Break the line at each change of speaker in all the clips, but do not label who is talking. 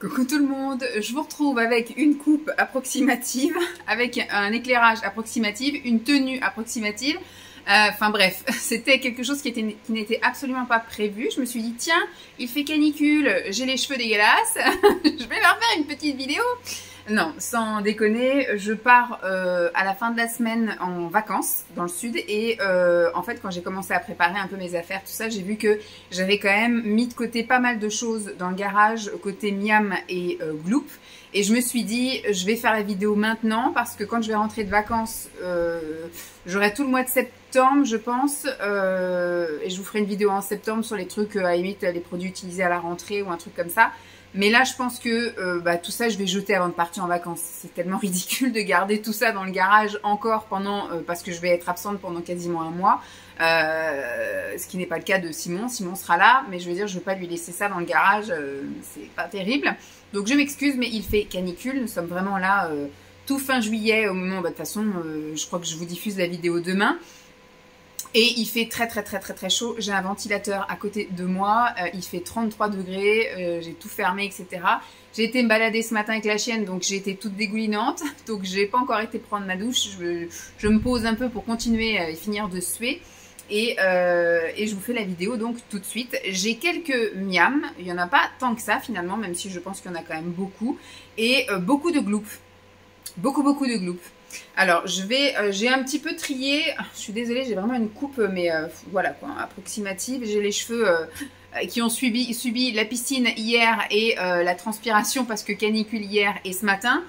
Coucou tout le monde, je vous retrouve avec une coupe approximative, avec un éclairage approximatif, une tenue approximative. Enfin bref, c'était quelque chose qui n'était absolument pas prévu. Je me suis dit tiens, il fait canicule, j'ai les cheveux dégueulasses, je vais leur faire une petite vidéo. Non, sans déconner, je pars à la fin de la semaine en vacances dans le sud et en fait quand j'ai commencé à préparer un peu mes affaires, tout ça, j'ai vu que j'avais quand même mis de côté pas mal de choses dans le garage côté Miam et Gloop et je me suis dit je vais faire la vidéo maintenant parce que quand je vais rentrer de vacances, j'aurai tout le mois de septembre je pense et je vous ferai une vidéo en septembre sur les trucs à la limite les produits utilisés à la rentrée ou un truc comme ça. Mais là, je pense que tout ça, je vais jeter avant de partir en vacances. C'est tellement ridicule de garder tout ça dans le garage encore pendant, parce que je vais être absente pendant quasiment un mois. Ce qui n'est pas le cas de Simon. Simon sera là, mais je veux dire, je ne veux pas lui laisser ça dans le garage. C'est pas terrible. Donc je m'excuse, mais il fait canicule. Nous sommes vraiment là tout fin juillet au moment. De toute façon, je crois que je vous diffuse la vidéo demain. Et il fait très chaud, j'ai un ventilateur à côté de moi, il fait 33 degrés, j'ai tout fermé, etc. J'ai été me balader ce matin avec la chienne, donc j'ai été toute dégoulinante, donc j'ai pas encore été prendre ma douche, je me pose un peu pour continuer et finir de suer. Et je vous fais la vidéo donc tout de suite. J'ai quelques miams, il n'y en a pas tant que ça finalement, même si je pense qu'il y en a quand même beaucoup, et beaucoup de Gloop, beaucoup de Gloop. Alors, j'ai un petit peu trié, je suis désolée, j'ai vraiment une coupe, mais voilà quoi, approximative. J'ai les cheveux qui ont subi la piscine hier et la transpiration parce que canicule hier et ce matin.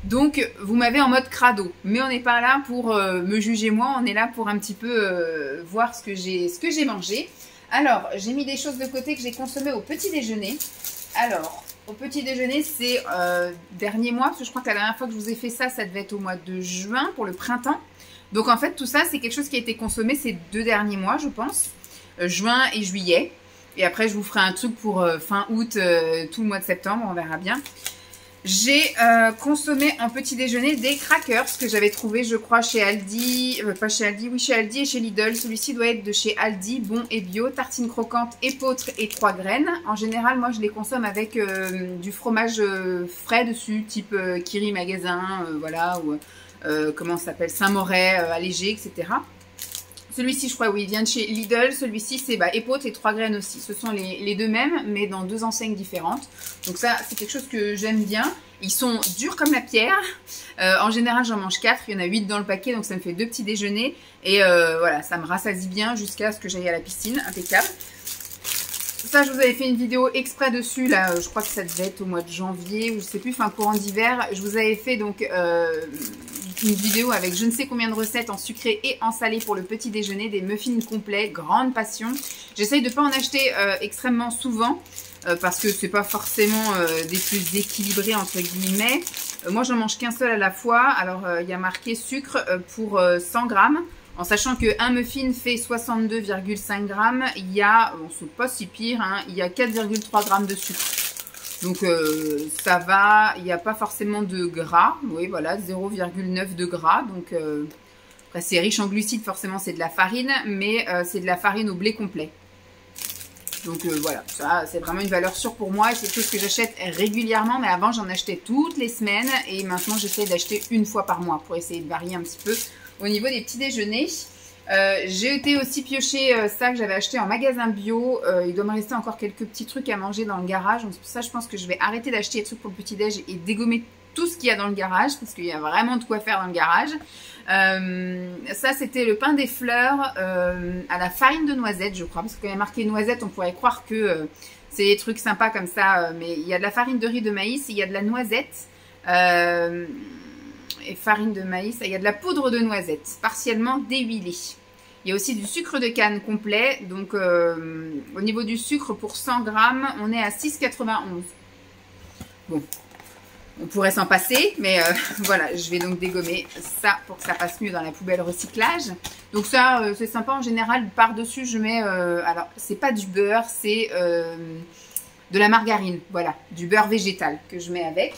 Donc, vous m'avez en mode crado. Mais on n'est pas là pour me juger moi, on est là pour un petit peu voir ce que j'ai mangé. Alors, j'ai mis des choses de côté que j'ai consommées au petit déjeuner. Alors... Au petit déjeuner, c'est dernier mois, parce que je crois que la dernière fois que je vous ai fait ça, ça devait être au mois de juin pour le printemps. Donc en fait, tout ça, c'est quelque chose qui a été consommé ces 2 derniers mois, je pense, juin et juillet. Et après, je vous ferai un truc pour fin août, tout le mois de septembre, on verra bien. J'ai consommé en petit déjeuner des crackers que j'avais trouvé, je crois, chez Aldi, pas chez Aldi, oui chez Aldi et chez Lidl. Celui-ci doit être de chez Aldi, bon et bio, tartine croquante, épeautre et 3 graines. En général, moi je les consomme avec du fromage frais dessus, type Kiri Magasin, voilà, ou comment ça s'appelle, Saint-Moret, allégé, etc. Celui-ci, je crois, oui, il vient de chez Lidl. Celui-ci, c'est épeautre et 3 graines aussi. Ce sont les deux mêmes, mais dans 2 enseignes différentes. Donc ça, c'est quelque chose que j'aime bien. Ils sont durs comme la pierre. En général, j'en mange 4. Il y en a 8 dans le paquet, donc ça me fait 2 petits déjeuners. Et voilà, ça me rassasie bien jusqu'à ce que j'aille à la piscine. Impeccable. Ça, je vous avais fait une vidéo exprès dessus, là, je crois que ça devait être au mois de janvier, ou je sais plus, fin courant d'hiver. Je vous avais fait donc une vidéo avec je ne sais combien de recettes en sucré et en salé pour le petit déjeuner, des muffins complets, grande passion. J'essaye de ne pas en acheter extrêmement souvent, parce que c'est pas forcément des plus équilibrés, entre guillemets. Moi, j'en mange qu'un seul à la fois, alors il y a marqué sucre pour 100 grammes. En sachant qu'un muffin fait 62,5 grammes, il y a, bon, c'est pas si pire, hein, il y a 4,3 grammes de sucre. Donc ça va, il n'y a pas forcément de gras, oui voilà, 0,9 de gras. Donc après c'est riche en glucides, forcément c'est de la farine, mais c'est de la farine au blé complet. Donc voilà, ça c'est vraiment une valeur sûre pour moi, c'est quelque chose que j'achète régulièrement, mais avant j'en achetais toutes les semaines et maintenant j'essaie d'acheter une fois par mois pour essayer de varier un petit peu. Au niveau des petits déjeuners, j'ai été aussi piocher ça que j'avais acheté en magasin bio. Il doit me rester encore quelques petits trucs à manger dans le garage. Donc c'est pour ça que je pense que je vais arrêter d'acheter des trucs pour le petit déj et dégommer tout ce qu'il y a dans le garage. Parce qu'il y a vraiment de quoi faire dans le garage. Ça c'était le pain des fleurs à la farine de noisette je crois. Parce que quand il y a marqué noisette on pourrait croire que c'est des trucs sympas comme ça. Mais il y a de la farine de riz de maïs, il y a de la noisette. Et farine de maïs, il y a de la poudre de noisette, partiellement déhuilée. Il y a aussi du sucre de canne complet, donc au niveau du sucre pour 100 grammes, on est à 6,91. Bon, on pourrait s'en passer, mais voilà, je vais donc dégommer ça pour que ça passe mieux dans la poubelle recyclage. Donc ça, c'est sympa, en général, par-dessus, je mets, alors, c'est pas du beurre, c'est de la margarine, voilà, du beurre végétal que je mets avec.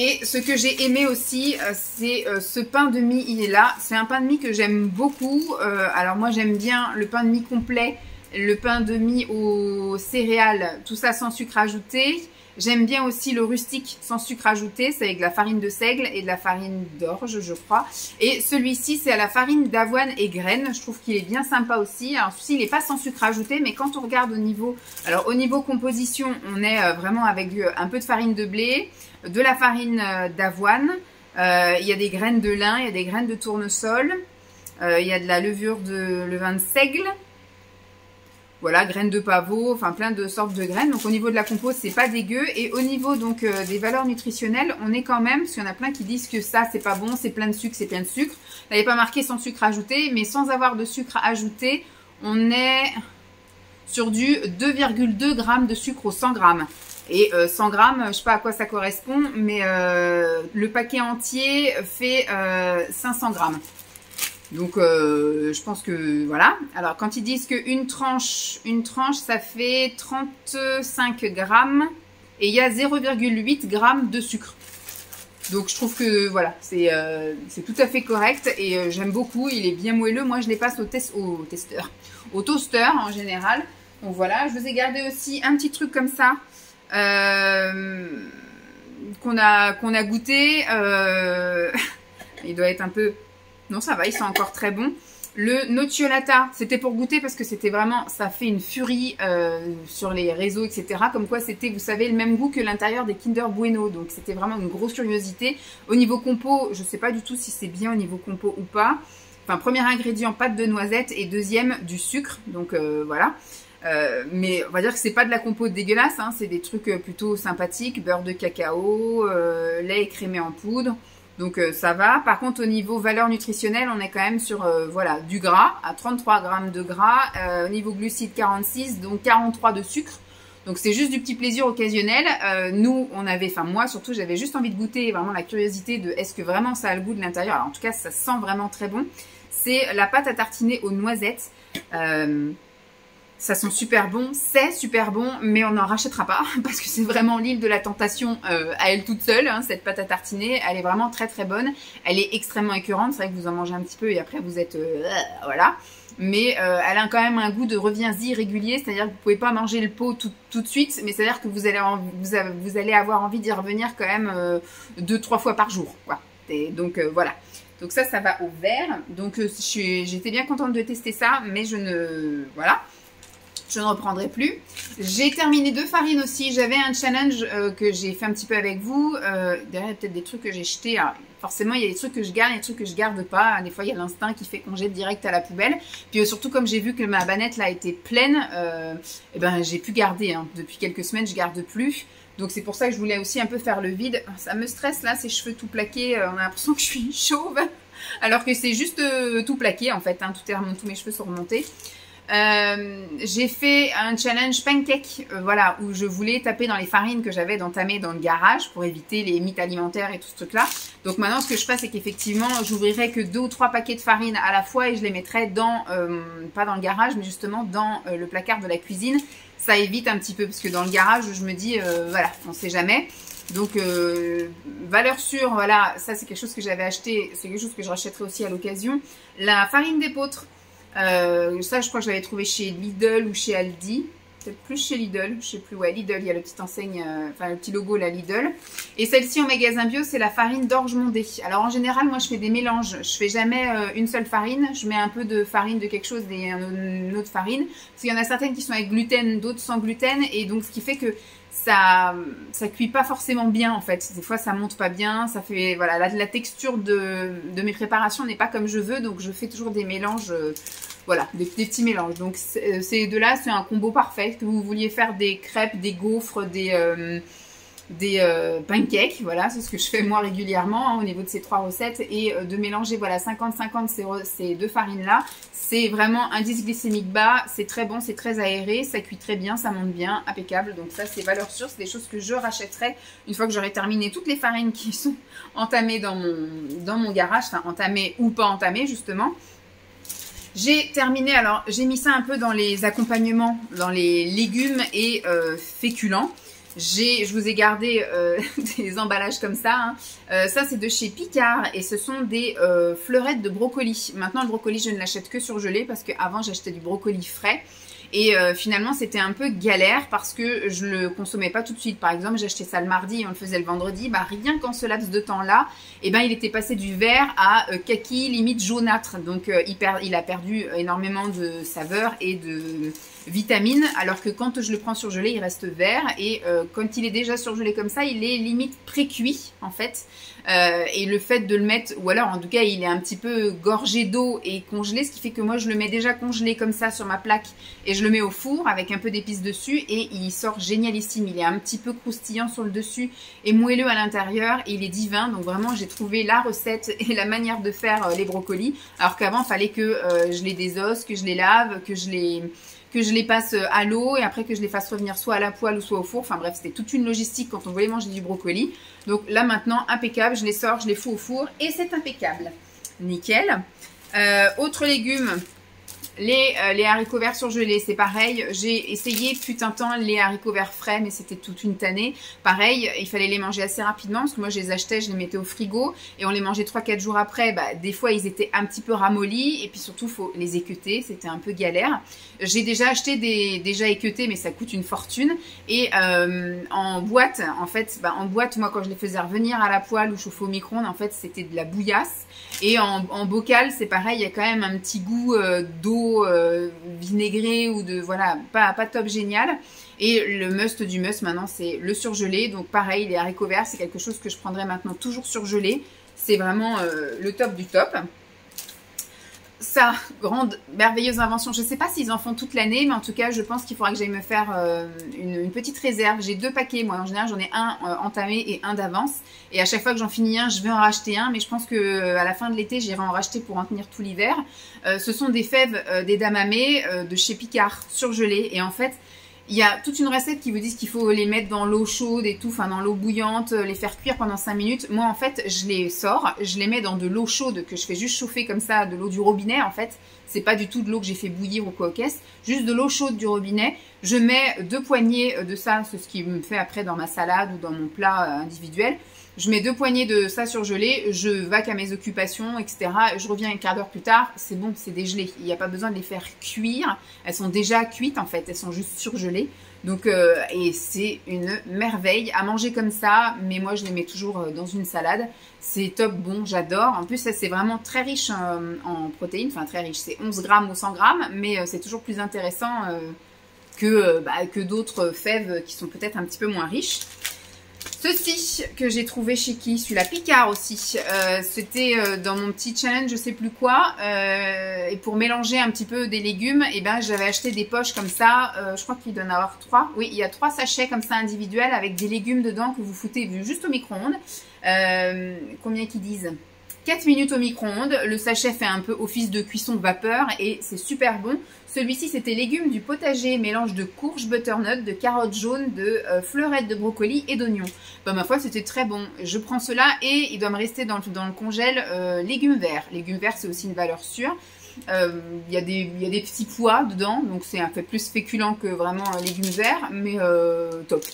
Et ce que j'ai aimé aussi, c'est ce pain de mie, il est là. C'est un pain de mie que j'aime beaucoup. Alors moi, j'aime bien le pain de mie complet le pain de mie aux céréales, tout ça sans sucre ajouté. J'aime bien aussi le rustique sans sucre ajouté, c'est avec de la farine de seigle et de la farine d'orge, je crois. Et celui-ci, c'est à la farine d'avoine et graines. Je trouve qu'il est bien sympa aussi. Alors celui-ci, il n'est pas sans sucre ajouté, mais quand on regarde au niveau, alors au niveau composition, on est vraiment avec un peu de farine de blé, de la farine d'avoine. Il y a des graines de lin, il y a des graines de tournesol, il y a de la levure de levain de seigle. Voilà, graines de pavot, enfin plein de sortes de graines. Donc au niveau de la compo, c'est pas dégueu. Et au niveau donc des valeurs nutritionnelles, on est quand même, parce qu'il y en a plein qui disent que ça c'est pas bon, c'est plein de sucre, c'est plein de sucre. Là, il n'est pas marqué sans sucre ajouté, mais sans avoir de sucre ajouté, on est sur du 2,2 g de sucre au 100 g. Et 100 grammes, je sais pas à quoi ça correspond, mais le paquet entier fait 500 grammes. Donc, je pense que, voilà. Alors, quand ils disent qu'une tranche, ça fait 35 grammes et il y a 0,8 grammes de sucre. Donc, je trouve que, voilà, c'est tout à fait correct et j'aime beaucoup. Il est bien moelleux. Moi, je les passe au toaster en général. Donc, voilà. Je vous ai gardé aussi un petit truc comme ça qu'on a goûté. Il doit être un peu... Non, ça va, ils sont encore très bons. Le nocciolata, c'était pour goûter parce que c'était vraiment, ça fait une furie sur les réseaux, etc. Comme quoi c'était, vous savez, le même goût que l'intérieur des Kinder Bueno. Donc c'était vraiment une grosse curiosité. Au niveau compo, je ne sais pas du tout si c'est bien au niveau compo ou pas. Enfin, premier ingrédient, pâte de noisette et deuxième, du sucre. Donc voilà. Mais on va dire que c'est pas de la compo dégueulasse, hein, c'est des trucs plutôt sympathiques. Beurre de cacao, lait écrémé en poudre. Donc ça va. Par contre, au niveau valeur nutritionnelle, on est quand même sur voilà, du gras, à 33 grammes de gras. Au niveau glucides, 46, donc 43 de sucre. Donc c'est juste du petit plaisir occasionnel. Nous, on avait, enfin moi surtout, j'avais juste envie de goûter vraiment la curiosité de est-ce que vraiment ça a le goût de l'intérieur. Alors en tout cas, ça sent vraiment très bon. C'est la pâte à tartiner aux noisettes. Ça sent super bon, c'est super bon, mais on n'en rachètera pas parce que c'est vraiment l'île de la tentation à elle toute seule, hein, cette pâte à tartiner. Elle est vraiment très très bonne. Elle est extrêmement écœurante. C'est vrai que vous en mangez un petit peu et après vous êtes... voilà. Mais elle a quand même un goût de reviens-y régulier, c'est-à-dire que vous ne pouvez pas manger le pot tout de suite, mais c'est-à-dire que vous allez avoir envie d'y revenir quand même 2-3 fois par jour, quoi. Et donc voilà. Donc ça va au vert. Donc j'étais bien contente de tester ça, mais je ne reprendrai plus. J'ai terminé 2 farines aussi. J'avais un challenge que j'ai fait un petit peu avec vous. Derrière, il y a peut-être des trucs que j'ai jetés. Alors, forcément, il y a des trucs que je garde et des trucs que je garde pas. Des fois, il y a l'instinct qui fait qu'on jette direct à la poubelle. Puis surtout, comme j'ai vu que ma bannette là était pleine, et ben, j'ai pu garder. Hein. Depuis quelques semaines, je garde plus. Donc c'est pour ça que je voulais aussi un peu faire le vide. Ça me stresse là, ces cheveux tout plaqués. On a l'impression que je suis chauve. Alors que c'est juste tout plaqué en fait. Hein. Tous mes cheveux sont remontés. J'ai fait un challenge pancake, voilà, où je voulais taper dans les farines que j'avais entamées dans le garage pour éviter les mythes alimentaires et tout ce truc là. Donc maintenant ce que je fais, c'est qu'effectivement j'ouvrirai que 2 ou 3 paquets de farine à la fois et je les mettrai dans, pas dans le garage, mais justement dans le placard de la cuisine. Ça évite un petit peu parce que dans le garage je me dis voilà, on sait jamais. Donc valeur sûre, voilà, ça c'est quelque chose que j'avais acheté, c'est quelque chose que je rachèterai aussi à l'occasion. La farine d'épeautre. Ça je crois que je l'avais trouvé chez Lidl ou chez Aldi, peut-être plus chez Lidl, je sais plus, ouais Lidl, il y a le petit enseigne, enfin le petit logo la Lidl. Et celle-ci en magasin bio, c'est la farine d'orge mondée. Alors en général moi je fais des mélanges, je fais jamais une seule farine, je mets un peu de farine de quelque chose et une autre farine, parce qu'il y en a certaines qui sont avec gluten, d'autres sans gluten, et donc ce qui fait que ça cuit pas forcément bien en fait. Des fois ça monte pas bien, ça fait voilà, la texture de mes préparations n'est pas comme je veux, donc je fais toujours des mélanges, voilà, des petits mélanges. Donc ces deux-là, c'est un combo parfait. Que vous vouliez faire des crêpes, des gaufres, des pancakes, voilà, c'est ce que je fais moi régulièrement hein, au niveau de ces 3 recettes, et de mélanger voilà 50-50 ces 2 farines là, c'est vraiment indice glycémique bas, c'est très bon, c'est très aéré, ça cuit très bien, ça monte bien, impeccable. Donc ça c'est valeur sûre, c'est des choses que je rachèterai une fois que j'aurai terminé toutes les farines qui sont entamées dans mon garage, enfin entamées ou pas entamées justement. J'ai terminé, alors j'ai mis ça un peu dans les accompagnements, dans les légumes et féculents. Je vous ai gardé des emballages comme ça. Hein. Ça, c'est de chez Picard et ce sont des fleurettes de brocoli. Maintenant, le brocoli, je ne l'achète que surgelé parce qu'avant, j'achetais du brocoli frais. Et finalement, c'était un peu galère parce que je le consommais pas tout de suite. Par exemple, j'achetais ça le mardi et on le faisait le vendredi. Bah, rien qu'en ce laps de temps-là, eh ben, il était passé du vert à kaki, limite jaunâtre. Donc, il a perdu énormément de saveur et de vitamines. Alors que quand je le prends surgelé, il reste vert. Et quand il est déjà surgelé comme ça, il est limite pré-cuit, en fait. Et le fait de le mettre, ou alors en tout cas il est un petit peu gorgé d'eau et congelé, ce qui fait que moi je le mets déjà congelé comme ça sur ma plaque et je le mets au four avec un peu d'épices dessus et il sort génialissime. Il est un petit peu croustillant sur le dessus et moelleux à l'intérieur et il est divin. Donc vraiment j'ai trouvé la recette et la manière de faire les brocolis, alors qu'avant il fallait que je les désosse, que je les lave, que je les passe à l'eau et après que je les fasse revenir soit à la poêle ou soit au four. Enfin bref, c'était toute une logistique quand on voulait manger du brocoli. Donc là maintenant, impeccable, je les sors, je les fous au four et c'est impeccable. Nickel. Autre légume, les haricots verts surgelés, c'est pareil. J'ai essayé fut un temps les haricots verts frais, mais c'était toute une tannée. Pareil, il fallait les manger assez rapidement parce que moi je les achetais, je les mettais au frigo et on les mangeait 3-4 jours après. Bah, des fois ils étaient un petit peu ramollis et puis surtout faut les équeuter, c'était un peu galère. J'ai déjà acheté des déjà équeutés, mais ça coûte une fortune. Et en boîte, en fait, en boîte, moi quand je les faisais revenir à la poêle ou chauffer au micro-ondes, en fait c'était de la bouillasse. Et en bocal, c'est pareil, il y a quand même un petit goût d'eau vinaigrée ou de voilà, pas top génial. Et le must du must maintenant, c'est le surgelé. Donc pareil, les haricots verts, c'est quelque chose que je prendrai maintenant toujours surgelé. C'est vraiment le top du top. Ça, grande, merveilleuse invention. Je ne sais pas s'ils en font toute l'année, mais en tout cas, je pense qu'il faudra que j'aille me faire une petite réserve. J'ai 2 paquets, moi en général, j'en ai un entamé et un d'avance. Et à chaque fois que j'en finis un, je vais en racheter un. Mais je pense que à la fin de l'été, j'irai en racheter pour en tenir tout l'hiver. Ce sont des fèves d'edamame de chez Picard, surgelées. Et en fait, il y a toute une recette qui vous dit qu'il faut les mettre dans l'eau chaude et tout, enfin dans l'eau bouillante, les faire cuire pendant 5 minutes. Moi en fait, je les sors, je les mets dans de l'eau chaude que je fais juste chauffer comme ça, de l'eau du robinet en fait. C'est pas du tout de l'eau que j'ai fait bouillir ou quoi au caisse, juste de l'eau chaude du robinet. Je mets 2 poignées de ça, c'est ce qui me fait après dans ma salade ou dans mon plat individuel. Je mets 2 poignées de ça surgelé, je vaque à mes occupations, etc. Je reviens un quart d'heure plus tard, c'est bon, c'est dégelé. Il n'y a pas besoin de les faire cuire. Elles sont déjà cuites en fait, elles sont juste surgelées. Donc, et c'est une merveille à manger comme ça, mais moi je les mets toujours dans une salade. C'est top bon, j'adore. En plus, ça c'est vraiment très riche en protéines, enfin très riche, c'est 11 grammes ou 100 grammes, mais c'est toujours plus intéressant que d'autres fèves qui sont peut-être un petit peu moins riches. Ceci que j'ai trouvé chez qui? Celui-là Picard aussi. C'était dans mon petit challenge, je sais plus quoi. Et pour mélanger un petit peu des légumes, et ben j'avais acheté des poches comme ça. Je crois qu'il doit en avoir 3. Oui, il y a 3 sachets comme ça individuels avec des légumes dedans que vous foutez juste au micro-ondes. Combien qu'ils disent? 4 minutes au micro-ondes. Le sachet fait un peu office de cuisson vapeur et c'est super bon. Celui-ci, c'était légumes du potager, mélange de courges butternut, de carottes jaunes, de fleurettes de brocoli et d'oignons. Ben, ma foi, c'était très bon. Je prends cela et il doit me rester dans le congèle légumes verts. Légumes verts, c'est aussi une valeur sûre. Il y a des petits pois dedans, donc c'est un peu plus féculent que vraiment légumes verts, mais top.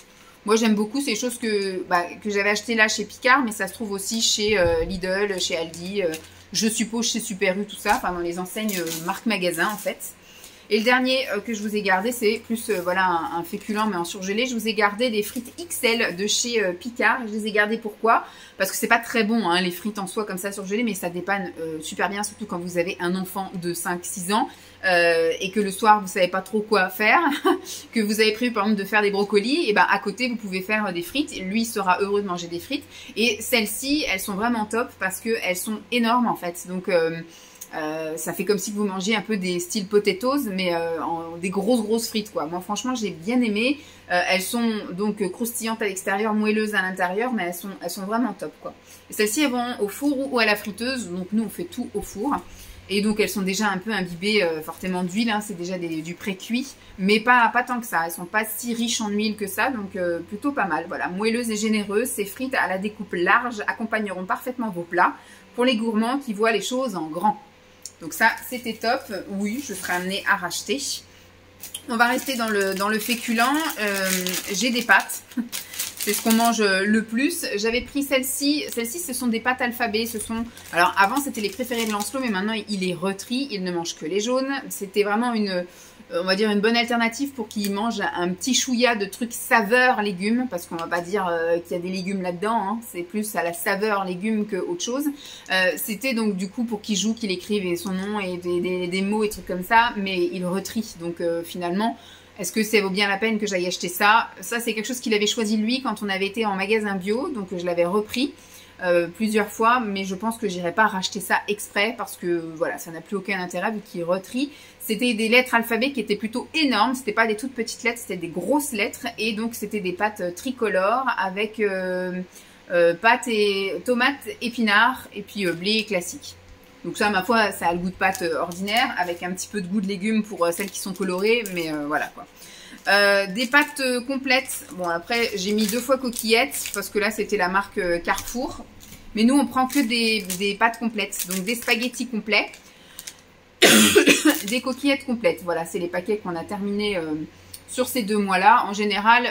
Moi, j'aime beaucoup ces choses que j'avais achetées là chez Picard, mais ça se trouve aussi chez Lidl, chez Aldi, je suppose chez Super U, tout ça, enfin dans les enseignes marque magasin en fait. Et le dernier que je vous ai gardé, c'est plus voilà un féculent mais en surgelé. Je vous ai gardé des frites XL de chez Picard. Je les ai gardées pourquoi? Parce que c'est pas très bon hein, les frites en soi comme ça surgelées, mais ça dépanne super bien, surtout quand vous avez un enfant de 5-6 ans et que le soir vous savez pas trop quoi faire, que vous avez prévu par exemple de faire des brocolis, et ben à côté vous pouvez faire des frites. Lui il sera heureux de manger des frites. Et celles-ci, elles sont vraiment top parce que elles sont énormes en fait. Donc ça fait comme si vous mangiez un peu des styles potatoes, mais des grosses frites quoi. Moi franchement j'ai bien aimé. Elles sont donc croustillantes à l'extérieur, moelleuses à l'intérieur, mais elles sont vraiment top quoi. Et celles-ci elles vont au four ou à la friteuse, donc nous on fait tout au four. Et donc elles sont déjà un peu imbibées fortement d'huile, hein. C'est déjà du pré-cuit, mais pas tant que ça. Elles sont pas si riches en huile que ça, donc plutôt pas mal. Voilà, moelleuses et généreuses, ces frites à la découpe large accompagneront parfaitement vos plats pour les gourmands qui voient les choses en grand. Donc ça, c'était top. Oui, je serai amenée à racheter. On va rester dans le féculent. J'ai des pâtes. C'est ce qu'on mange le plus. J'avais pris celle-ci. Celles-ci, ce sont des pâtes alphabet. Alors, avant, c'était les préférés de Lancelot, mais maintenant, il les retrie. Il ne mange que les jaunes. C'était vraiment une on va dire une bonne alternative pour qu'ils mangent un petit chouïa de trucs saveur légumes, parce qu'on va pas dire qu'il y a des légumes là-dedans, hein, c'est plus à la saveur légumes que autre chose. C'était donc du coup pour qu'il joue, qu'il écrive son nom et des mots et trucs comme ça, mais il retrie. Donc finalement, est-ce que ça vaut bien la peine que j'aille acheter ça? Ça, c'est quelque chose qu'il avait choisi lui quand on avait été en magasin bio, donc je l'avais repris plusieurs fois, mais je pense que j'irai pas racheter ça exprès parce que voilà, ça n'a plus aucun intérêt vu qu'il retrie. C'était des lettres alphabet qui étaient plutôt énormes, c'était pas des toutes petites lettres, c'était des grosses lettres et donc c'était des pâtes tricolores avec pâtes et tomates, épinards et puis blé classique. Donc ça, ma foi, ça a le goût de pâte ordinaire avec un petit peu de goût de légumes pour celles qui sont colorées, mais voilà quoi. Des pâtes complètes. Bon, après, j'ai mis 2 fois coquillettes parce que là, c'était la marque Carrefour. Mais nous, on prend que des pâtes complètes. Donc, des spaghettis complets. Des coquillettes complètes. Voilà, c'est les paquets qu'on a terminés sur ces 2 mois-là. En général,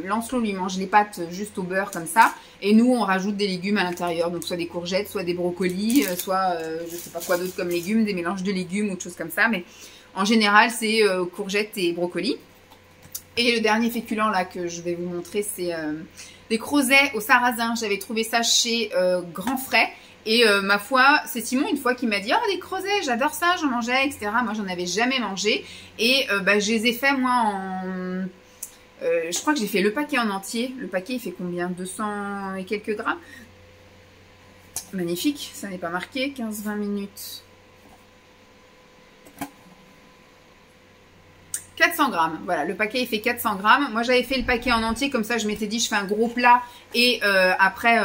Lancelot lui mange les pâtes juste au beurre comme ça. Et nous, on rajoute des légumes à l'intérieur. Donc, soit des courgettes, soit des brocolis, soit je sais pas quoi d'autre comme légumes, des mélanges de légumes ou de choses comme ça. Mais en général, c'est courgettes et brocolis. Et le dernier féculent là que je vais vous montrer, c'est des crozets au sarrasin. J'avais trouvé ça chez Grand Frais. Et ma foi, c'est Simon une fois qui m'a dit « Oh, des crozets, j'adore ça, j'en mangeais, etc. » Moi, j'en avais jamais mangé. Et je les ai fait, moi, en... je crois que j'ai fait le paquet en entier. Le paquet, il fait combien? 200 et quelques grammes. Magnifique, ça n'est pas marqué. 15-20 minutes. 400 grammes, voilà, le paquet il fait 400 grammes. Moi j'avais fait le paquet en entier, comme ça je m'étais dit je fais un gros plat et après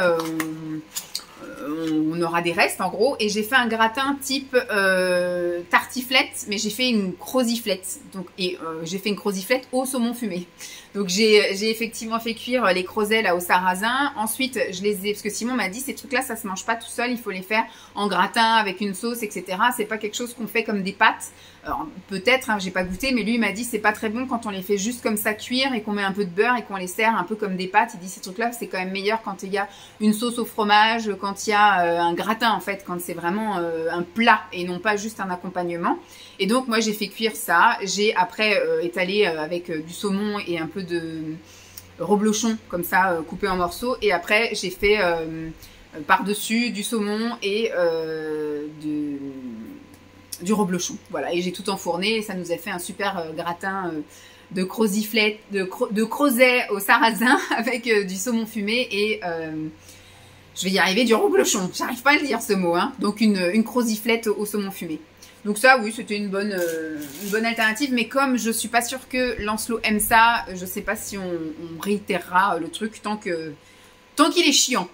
on aura des restes en gros. Et j'ai fait un gratin type tartiflette, mais j'ai fait une croziflette. Donc, j'ai fait une croziflette au saumon fumé. Donc j'ai effectivement fait cuire les crozets là au sarrasin. Ensuite je les ai, parce que Simon m'a dit ces trucs là ça se mange pas tout seul, il faut les faire en gratin avec une sauce, etc. C'est pas quelque chose qu'on fait comme des pâtes. Peut-être, hein, j'ai pas goûté, mais lui il m'a dit c'est pas très bon quand on les fait juste comme ça cuire et qu'on met un peu de beurre et qu'on les sert un peu comme des pâtes. Il dit ces trucs là c'est quand même meilleur quand il y a une sauce au fromage, quand il y a un gratin en fait, quand c'est vraiment un plat et non pas juste un accompagnement. Et donc moi j'ai fait cuire ça, j'ai après étalé avec du saumon et un peu de reblochon comme ça coupé en morceaux, et après j'ai fait par-dessus du saumon et du reblochon, voilà, et j'ai tout enfourné et ça nous a fait un super gratin de croziflette, de crozet au sarrasin avec du saumon fumé et je vais y arriver, du reblochon, j'arrive pas à le dire ce mot, hein. Donc une croziflette au saumon fumé. Donc ça, oui, c'était une bonne alternative. Mais comme je suis pas sûre que Lancelot aime ça, je sais pas si on réitérera le truc tant qu'il est chiant.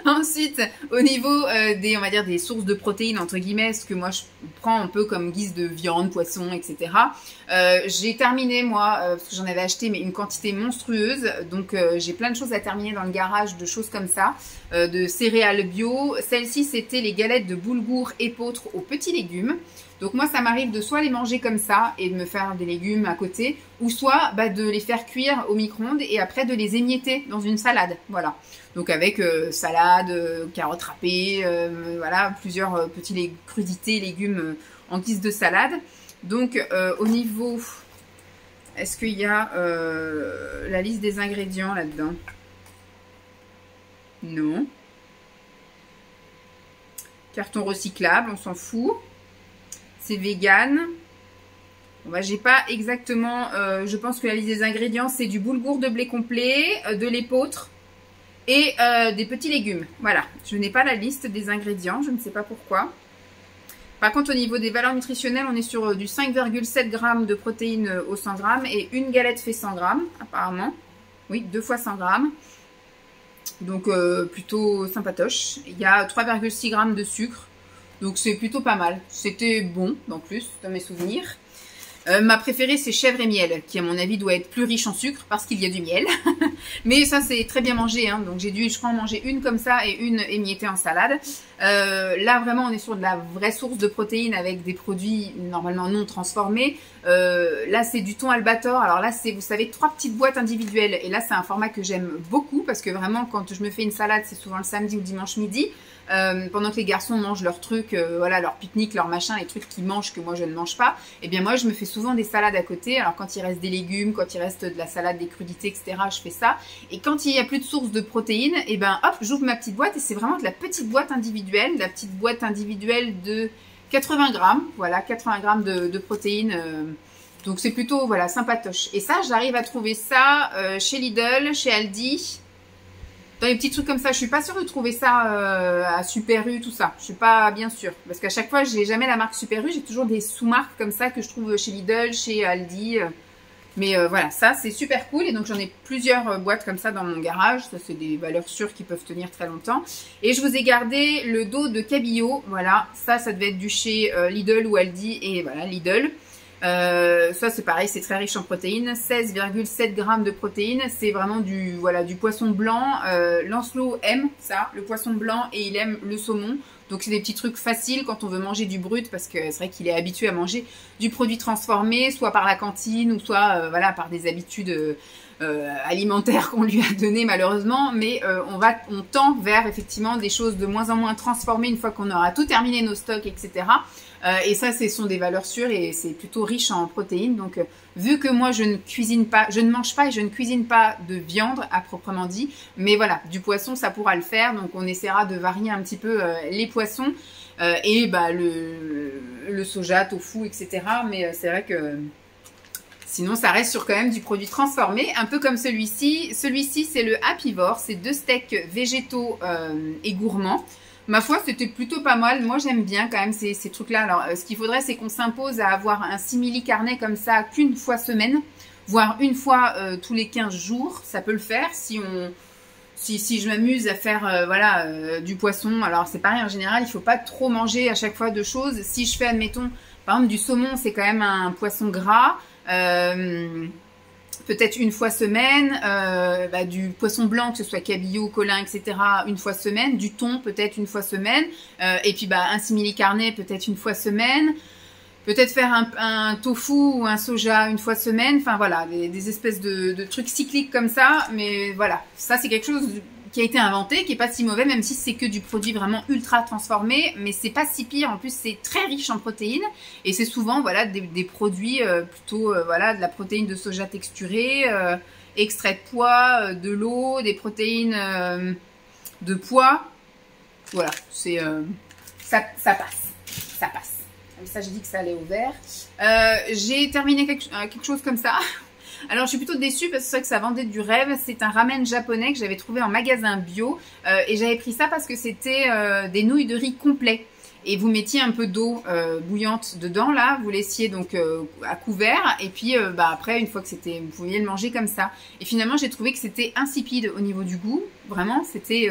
Ensuite, au niveau on va dire des sources de protéines, entre guillemets, ce que moi je prends un peu comme guise de viande, poisson, etc. J'ai terminé, moi, parce que j'en avais acheté, mais une quantité monstrueuse. Donc, j'ai plein de choses à terminer dans le garage, de choses comme ça, de céréales bio. Celle-ci, c'était les galettes de boulgour épeautre aux petits légumes. Donc moi, ça m'arrive de soit les manger comme ça et de me faire des légumes à côté, ou soit de les faire cuire au micro-ondes et après de les émietter dans une salade. Voilà. Donc avec salade, carottes râpées, voilà, plusieurs petits crudités, légumes en guise de salade. Donc au niveau... Est-ce qu'il y a la liste des ingrédients là-dedans? Non. Carton recyclable, on s'en fout. C'est vegan. Bon, j'ai pas exactement... je pense que la liste des ingrédients, c'est du boulgour de blé complet, de l'épeautre et des petits légumes. Voilà. Je n'ai pas la liste des ingrédients. Je ne sais pas pourquoi. Par contre, au niveau des valeurs nutritionnelles, on est sur du 5,7 g de protéines au 100 g et une galette fait 100 g, apparemment. Oui, 2 fois 100 g. Donc, plutôt sympatoche. Il y a 3,6 g de sucre. Donc, c'est plutôt pas mal. C'était bon, en plus, dans mes souvenirs. Ma préférée, c'est chèvre et miel, qui, à mon avis, doit être plus riche en sucre parce qu'il y a du miel. Mais ça, c'est très bien mangé, hein. Donc, j'ai dû, je crois, en manger une comme ça et une émiettée en salade. Là, vraiment, on est sur de la vraie source de protéines avec des produits normalement non transformés. Là, c'est du thon albator. Alors là, c'est, vous savez, 3 petites boîtes individuelles. Et là, c'est un format que j'aime beaucoup parce que vraiment, quand je me fais une salade, c'est souvent le samedi ou le dimanche midi. Pendant que les garçons mangent leurs trucs, voilà, leur pique-nique, leur machin, les trucs qu'ils mangent que moi je ne mange pas, et bien moi je me fais souvent des salades à côté. Alors quand il reste des légumes, quand il reste de la salade, des crudités, etc., je fais ça. Et quand il n'y a plus de source de protéines, et ben hop, j'ouvre ma petite boîte et c'est vraiment de la petite boîte individuelle, de la petite boîte individuelle de 80 grammes. Voilà, 80 grammes de protéines. Donc c'est plutôt, voilà, sympatoche. Et ça, j'arrive à trouver ça chez Lidl, chez Aldi. Dans les petits trucs comme ça, je suis pas sûre de trouver ça à Super U, tout ça. Je suis pas bien sûre. Parce qu'à chaque fois, j'ai jamais la marque Super U. J'ai toujours des sous-marques comme ça que je trouve chez Lidl, chez Aldi. Mais voilà, ça, c'est super cool. Et donc, j'en ai plusieurs boîtes comme ça dans mon garage. Ça, c'est des valeurs sûres qui peuvent tenir très longtemps. Et je vous ai gardé le dos de cabillaud. Voilà, ça devait être du chez Lidl ou Aldi. Et voilà, Lidl. Ça c'est pareil, c'est très riche en protéines, 16,7 grammes de protéines, c'est vraiment du poisson blanc. Lancelot aime ça, le poisson blanc, et il aime le saumon, donc c'est des petits trucs faciles quand on veut manger du brut, parce que c'est vrai qu'il est habitué à manger du produit transformé, soit par la cantine ou soit voilà, par des habitudes alimentaires qu'on lui a donné malheureusement, mais on tend vers effectivement des choses de moins en moins transformées une fois qu'on aura tout terminé nos stocks, etc. Et ça, ce sont des valeurs sûres et c'est plutôt riche en protéines. Donc, vu que moi, je ne mange pas et je ne cuisine pas de viande à proprement dit, mais voilà, du poisson, ça pourra le faire. Donc, on essaiera de varier un petit peu les poissons et bah, le soja, tofu, etc. Mais c'est vrai que sinon, ça reste sur quand même du produit transformé, un peu comme celui-ci. Celui-ci, c'est le Happivore. C'est 2 steaks végétaux et gourmands. Ma foi, c'était plutôt pas mal. Moi, j'aime bien quand même ces trucs-là. Alors, ce qu'il faudrait, c'est qu'on s'impose à avoir un simili carnet comme ça qu'une fois semaine, voire une fois tous les 15 jours. Ça peut le faire si je m'amuse à faire du poisson. Alors, c'est pareil en général, il faut pas trop manger à chaque fois de choses. Si je fais, admettons, par exemple, du saumon, c'est quand même un poisson gras. Peut-être une fois semaine, du poisson blanc, que ce soit cabillaud, colin, etc., une fois semaine, du thon peut-être une fois semaine, et puis un simili carnet peut-être une fois semaine, peut-être faire un tofu ou un soja une fois semaine, enfin voilà, des espèces de trucs cycliques comme ça, mais voilà, ça c'est quelque chose qui a été inventé, qui est pas si mauvais, même si c'est que du produit vraiment ultra transformé, mais c'est pas si pire. En plus, c'est très riche en protéines et c'est souvent voilà des produits plutôt voilà de la protéine de soja texturée, extrait de pois, de l'eau, des protéines de pois. Voilà, c'est ça passe. Comme ça, j'ai dit que ça allait au vert. J'ai terminé quelque chose comme ça. Alors, je suis plutôt déçue parce que c'est vrai que ça vendait du rêve. C'est un ramen japonais que j'avais trouvé en magasin bio. Et j'avais pris ça parce que c'était des nouilles de riz complets. Et vous mettiez un peu d'eau bouillante dedans, là. Vous laissiez donc à couvert. Et puis, après, une fois que c'était... Vous pouviez le manger comme ça. Et finalement, j'ai trouvé que c'était insipide au niveau du goût. Vraiment, c'était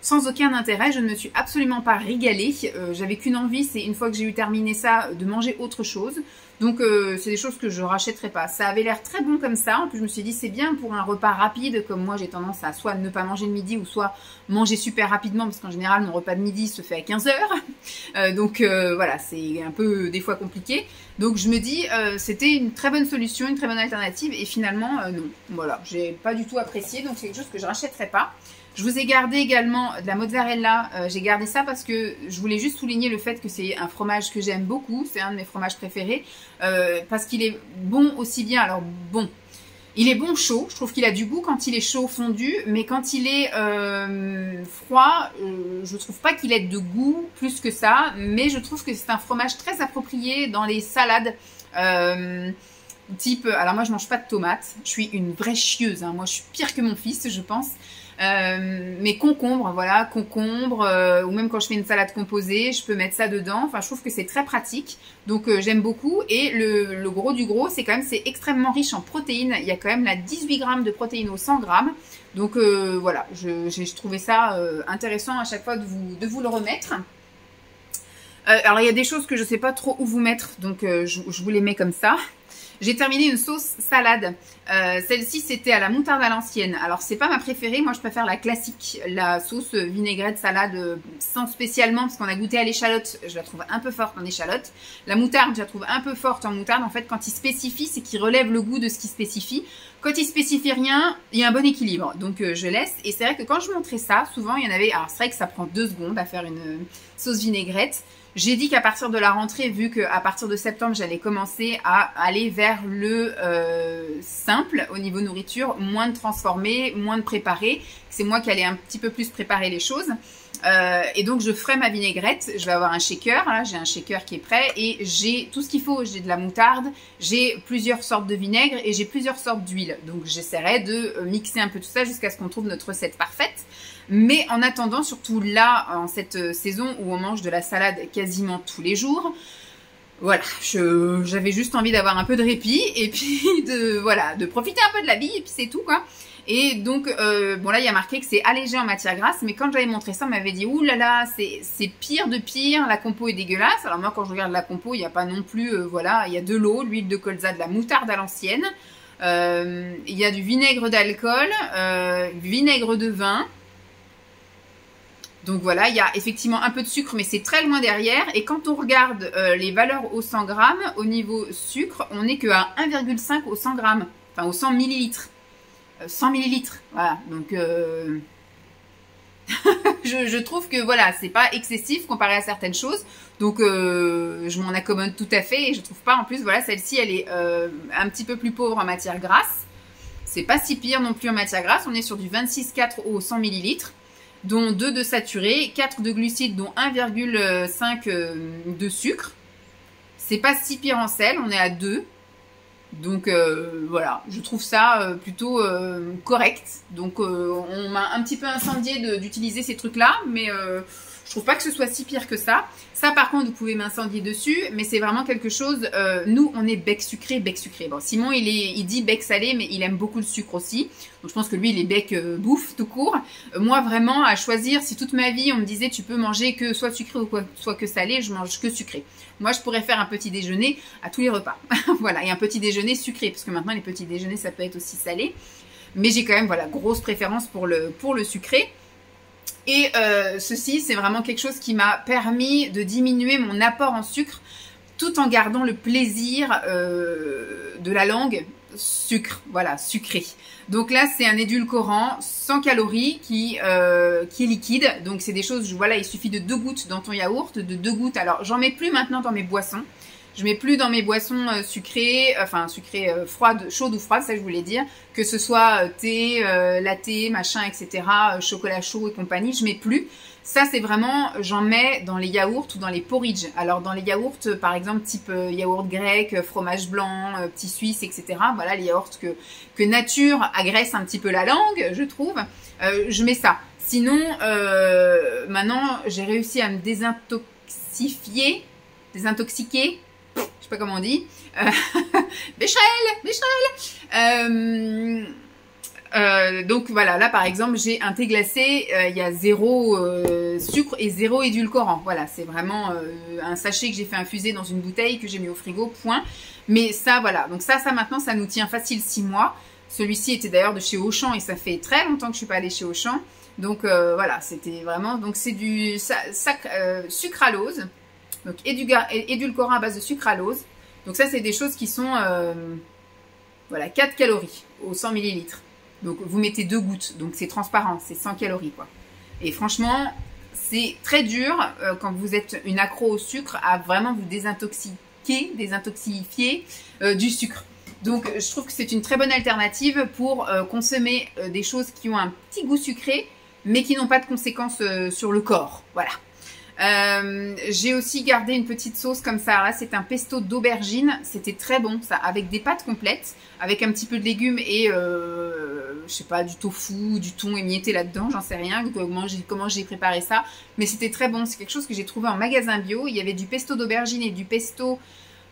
sans aucun intérêt. Je ne me suis absolument pas régalée. J'avais qu'une envie, c'est une fois que j'ai eu terminé ça, de manger autre chose. Donc, c'est des choses que je rachèterai pas. Ça avait l'air très bon comme ça. En plus, je me suis dit, c'est bien pour un repas rapide. Comme moi, j'ai tendance à soit ne pas manger le midi ou soit manger super rapidement. Parce qu'en général, mon repas de midi se fait à 15 h. Donc, voilà, c'est un peu des fois compliqué. Donc, je me dis, c'était une très bonne solution, une très bonne alternative. Et finalement, non. Voilà, j'ai pas du tout apprécié. Donc, c'est quelque chose que je rachèterai pas. Je vous ai gardé également de la mozzarella. J'ai gardé ça parce que je voulais juste souligner le fait que c'est un fromage que j'aime beaucoup. C'est un de mes fromages préférés. Parce qu'il est bon aussi bien. Alors bon, il est bon chaud. Je trouve qu'il a du goût quand il est chaud fondu. Mais quand il est froid, je trouve pas qu'il ait de goût plus que ça. Mais je trouve que c'est un fromage très approprié dans les salades. Type, alors moi je mange pas de tomates. Je suis une vraie chieuse. Hein. Moi je suis pire que mon fils, je pense. Mais concombre, voilà, concombre, ou même quand je fais une salade composée, je peux mettre ça dedans. Enfin, je trouve que c'est très pratique, donc j'aime beaucoup. Et le gros du gros, c'est quand même, c'est extrêmement riche en protéines. Il y a quand même là 18 grammes de protéines au 100 grammes. Donc voilà, j'ai trouvé ça intéressant à chaque fois de vous le remettre. Alors il y a des choses que je sais pas trop où vous mettre, donc je vous les mets comme ça. J'ai terminé une sauce salade. Celle-ci, c'était à la moutarde à l'ancienne. Alors, c'est pas ma préférée. Moi, je préfère la classique, la sauce vinaigrette salade, sans spécialement, parce qu'on a goûté à l'échalote. Je la trouve un peu forte en échalote. La moutarde, je la trouve un peu forte en moutarde. En fait, quand il spécifie, c'est qu'il relève le goût de ce qu'il spécifie. Quand il spécifie rien, il y a un bon équilibre. Donc, je laisse. Et c'est vrai que quand je montrais ça, souvent, il y en avait... Alors, c'est vrai que ça prend 2 secondes à faire une sauce vinaigrette. J'ai dit qu'à partir de la rentrée, vu qu'à partir de septembre, j'allais commencer à aller vers le simple au niveau nourriture, moins de transformer, moins de préparer. C'est moi qui allais un petit peu plus préparer les choses. Et donc, je ferai ma vinaigrette. Je vais avoir un shaker. Là, j'ai un shaker qui est prêt. Et j'ai tout ce qu'il faut. J'ai de la moutarde, j'ai plusieurs sortes de vinaigre et j'ai plusieurs sortes d'huile. Donc, j'essaierai de mixer un peu tout ça jusqu'à ce qu'on trouve notre recette parfaite. Mais en attendant, surtout là, en cette saison où on mange de la salade quasiment tous les jours, voilà, j'avais juste envie d'avoir un peu de répit et puis de profiter un peu de la vie et puis c'est tout quoi. Et donc, bon là, il y a marqué que c'est allégé en matière grasse, mais quand j'avais montré ça, on m'avait dit, ouh là là, c'est pire de pire, la compo est dégueulasse. Alors moi, quand je regarde la compo, il n'y a pas non plus, voilà, il y a de l'eau, l'huile de colza, de la moutarde à l'ancienne, il y a du vinaigre d'alcool, vinaigre de vin. Donc voilà, il y a effectivement un peu de sucre, mais c'est très loin derrière. Et quand on regarde les valeurs au 100 grammes, au niveau sucre, on n'est qu'à 1,5 au 100 grammes, enfin au 100 millilitres. 100 millilitres, voilà. Donc, je trouve que voilà, c'est pas excessif comparé à certaines choses. Donc, je m'en accommode tout à fait. Et je trouve pas, en plus, voilà, celle-ci, elle est un petit peu plus pauvre en matière grasse. C'est pas si pire non plus en matière grasse. On est sur du 26,4 au 100 millilitres. Dont 2 de saturé, 4 de glucides, dont 1,5 de sucre. C'est pas si pire en sel, on est à 2. Donc voilà, je trouve ça plutôt correct. Donc on m'a un petit peu incendié d'utiliser ces trucs-là, mais je trouve pas que ce soit si pire que ça. Ça par contre, vous pouvez m'incendier dessus, mais c'est vraiment quelque chose... nous, on est bec sucré, bec sucré. Bon, Simon, il dit bec salé, mais il aime beaucoup le sucre aussi. Donc je pense que lui, il est bec bouffe tout court. Moi, vraiment, à choisir, si toute ma vie, on me disait tu peux manger que soit sucré ou soit que salé, je mange que sucré. Moi, je pourrais faire un petit déjeuner à tous les repas. Voilà, et un petit déjeuner sucré, parce que maintenant, les petits déjeuners, ça peut être aussi salé. Mais j'ai quand même, voilà, grosse préférence pour le sucré. Et ceci, c'est vraiment quelque chose qui m'a permis de diminuer mon apport en sucre tout en gardant le plaisir de la langue sucre, voilà, sucré. Donc là, c'est un édulcorant sans calories qui est liquide. Donc c'est des choses, voilà, il suffit de 2 gouttes dans ton yaourt, de 2 gouttes. Alors j'en mets plus maintenant dans mes boissons. Je mets plus dans mes boissons sucrées, enfin sucrées froides, chaudes ou froides, ça je voulais dire, que ce soit thé, latte, machin, etc., chocolat chaud et compagnie, je mets plus. Ça c'est vraiment, j'en mets dans les yaourts ou dans les porridge. Alors dans les yaourts, par exemple type yaourt grec, fromage blanc, petit suisse, etc. Voilà les yaourts que nature agresse un petit peu la langue, je trouve. Je mets ça. Sinon, maintenant j'ai réussi à me désintoxiquer. Je sais pas comment on dit. Bécherel. Donc voilà, là par exemple, j'ai un thé glacé, il y a 0 sucre et 0 édulcorant. Voilà, c'est vraiment un sachet que j'ai fait infuser dans une bouteille que j'ai mis au frigo, point. Mais ça, voilà. Donc ça maintenant, ça nous tient facile 6 mois. Celui-ci était d'ailleurs de chez Auchan et ça fait très longtemps que je suis pas allée chez Auchan. Donc voilà, c'était vraiment... Donc c'est du sucralose. Donc édulcorant à base de sucralose. Donc ça, c'est des choses qui sont... voilà, 4 calories au 100 millilitres. Donc vous mettez 2 gouttes, donc c'est transparent, c'est 100 calories quoi. Et franchement, c'est très dur quand vous êtes une accro au sucre à vraiment vous désintoxifier du sucre. Donc je trouve que c'est une très bonne alternative pour consommer des choses qui ont un petit goût sucré, mais qui n'ont pas de conséquences sur le corps. Voilà. J'ai aussi gardé une petite sauce comme ça. Là, c'est un pesto d'aubergine. C'était très bon, ça, avec des pâtes complètes, avec un petit peu de légumes et je sais pas, du tofu, du thon émietté là-dedans, j'en sais rien. Comment j'ai préparé ça, mais c'était très bon. C'est quelque chose que j'ai trouvé en magasin bio. Il y avait du pesto d'aubergine et du pesto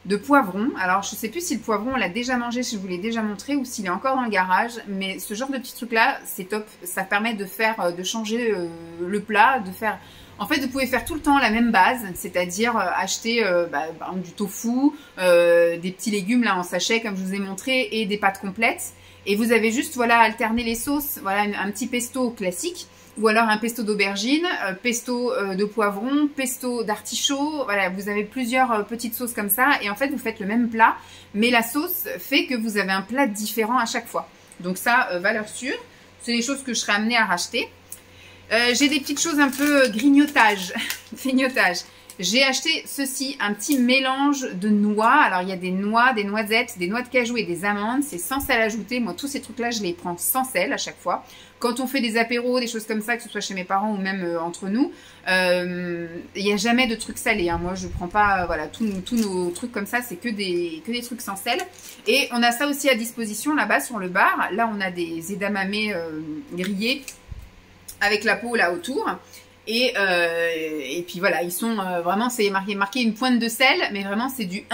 de poivron. Alors, je sais plus si le poivron on l'a déjà mangé, si je vous l'ai déjà montré, ou s'il est encore dans le garage. Mais ce genre de petits trucs là, c'est top. Ça permet de changer le plat, de faire. En fait, vous pouvez faire tout le temps la même base, c'est-à-dire acheter par exemple, du tofu, des petits légumes là en sachet comme je vous ai montré et des pâtes complètes. Et vous avez juste voilà alterner les sauces, voilà un petit pesto classique ou alors un pesto d'aubergine, pesto de poivron, pesto d'artichaut. Voilà, vous avez plusieurs petites sauces comme ça et en fait vous faites le même plat, mais la sauce fait que vous avez un plat différent à chaque fois. Donc ça, valeur sûre. C'est des choses que je serais amenée à racheter. J'ai des petites choses un peu grignotage. Grignotage. J'ai acheté ceci, un petit mélange de noix. Alors, il y a des noix, des noisettes, des noix de cajou et des amandes. C'est sans sel ajouté. Moi, tous ces trucs-là, je les prends sans sel à chaque fois. Quand on fait des apéros, des choses comme ça, que ce soit chez mes parents ou même entre nous, il n'y a jamais de trucs salés. Hein. Moi, je ne prends pas, voilà, tous nos trucs comme ça, c'est que des trucs sans sel. Et on a ça aussi à disposition là-bas sur le bar. Là, on a des edamame grillés avec la peau là autour. Et puis voilà, ils sont vraiment, c'est marqué une pointe de sel, mais vraiment c'est du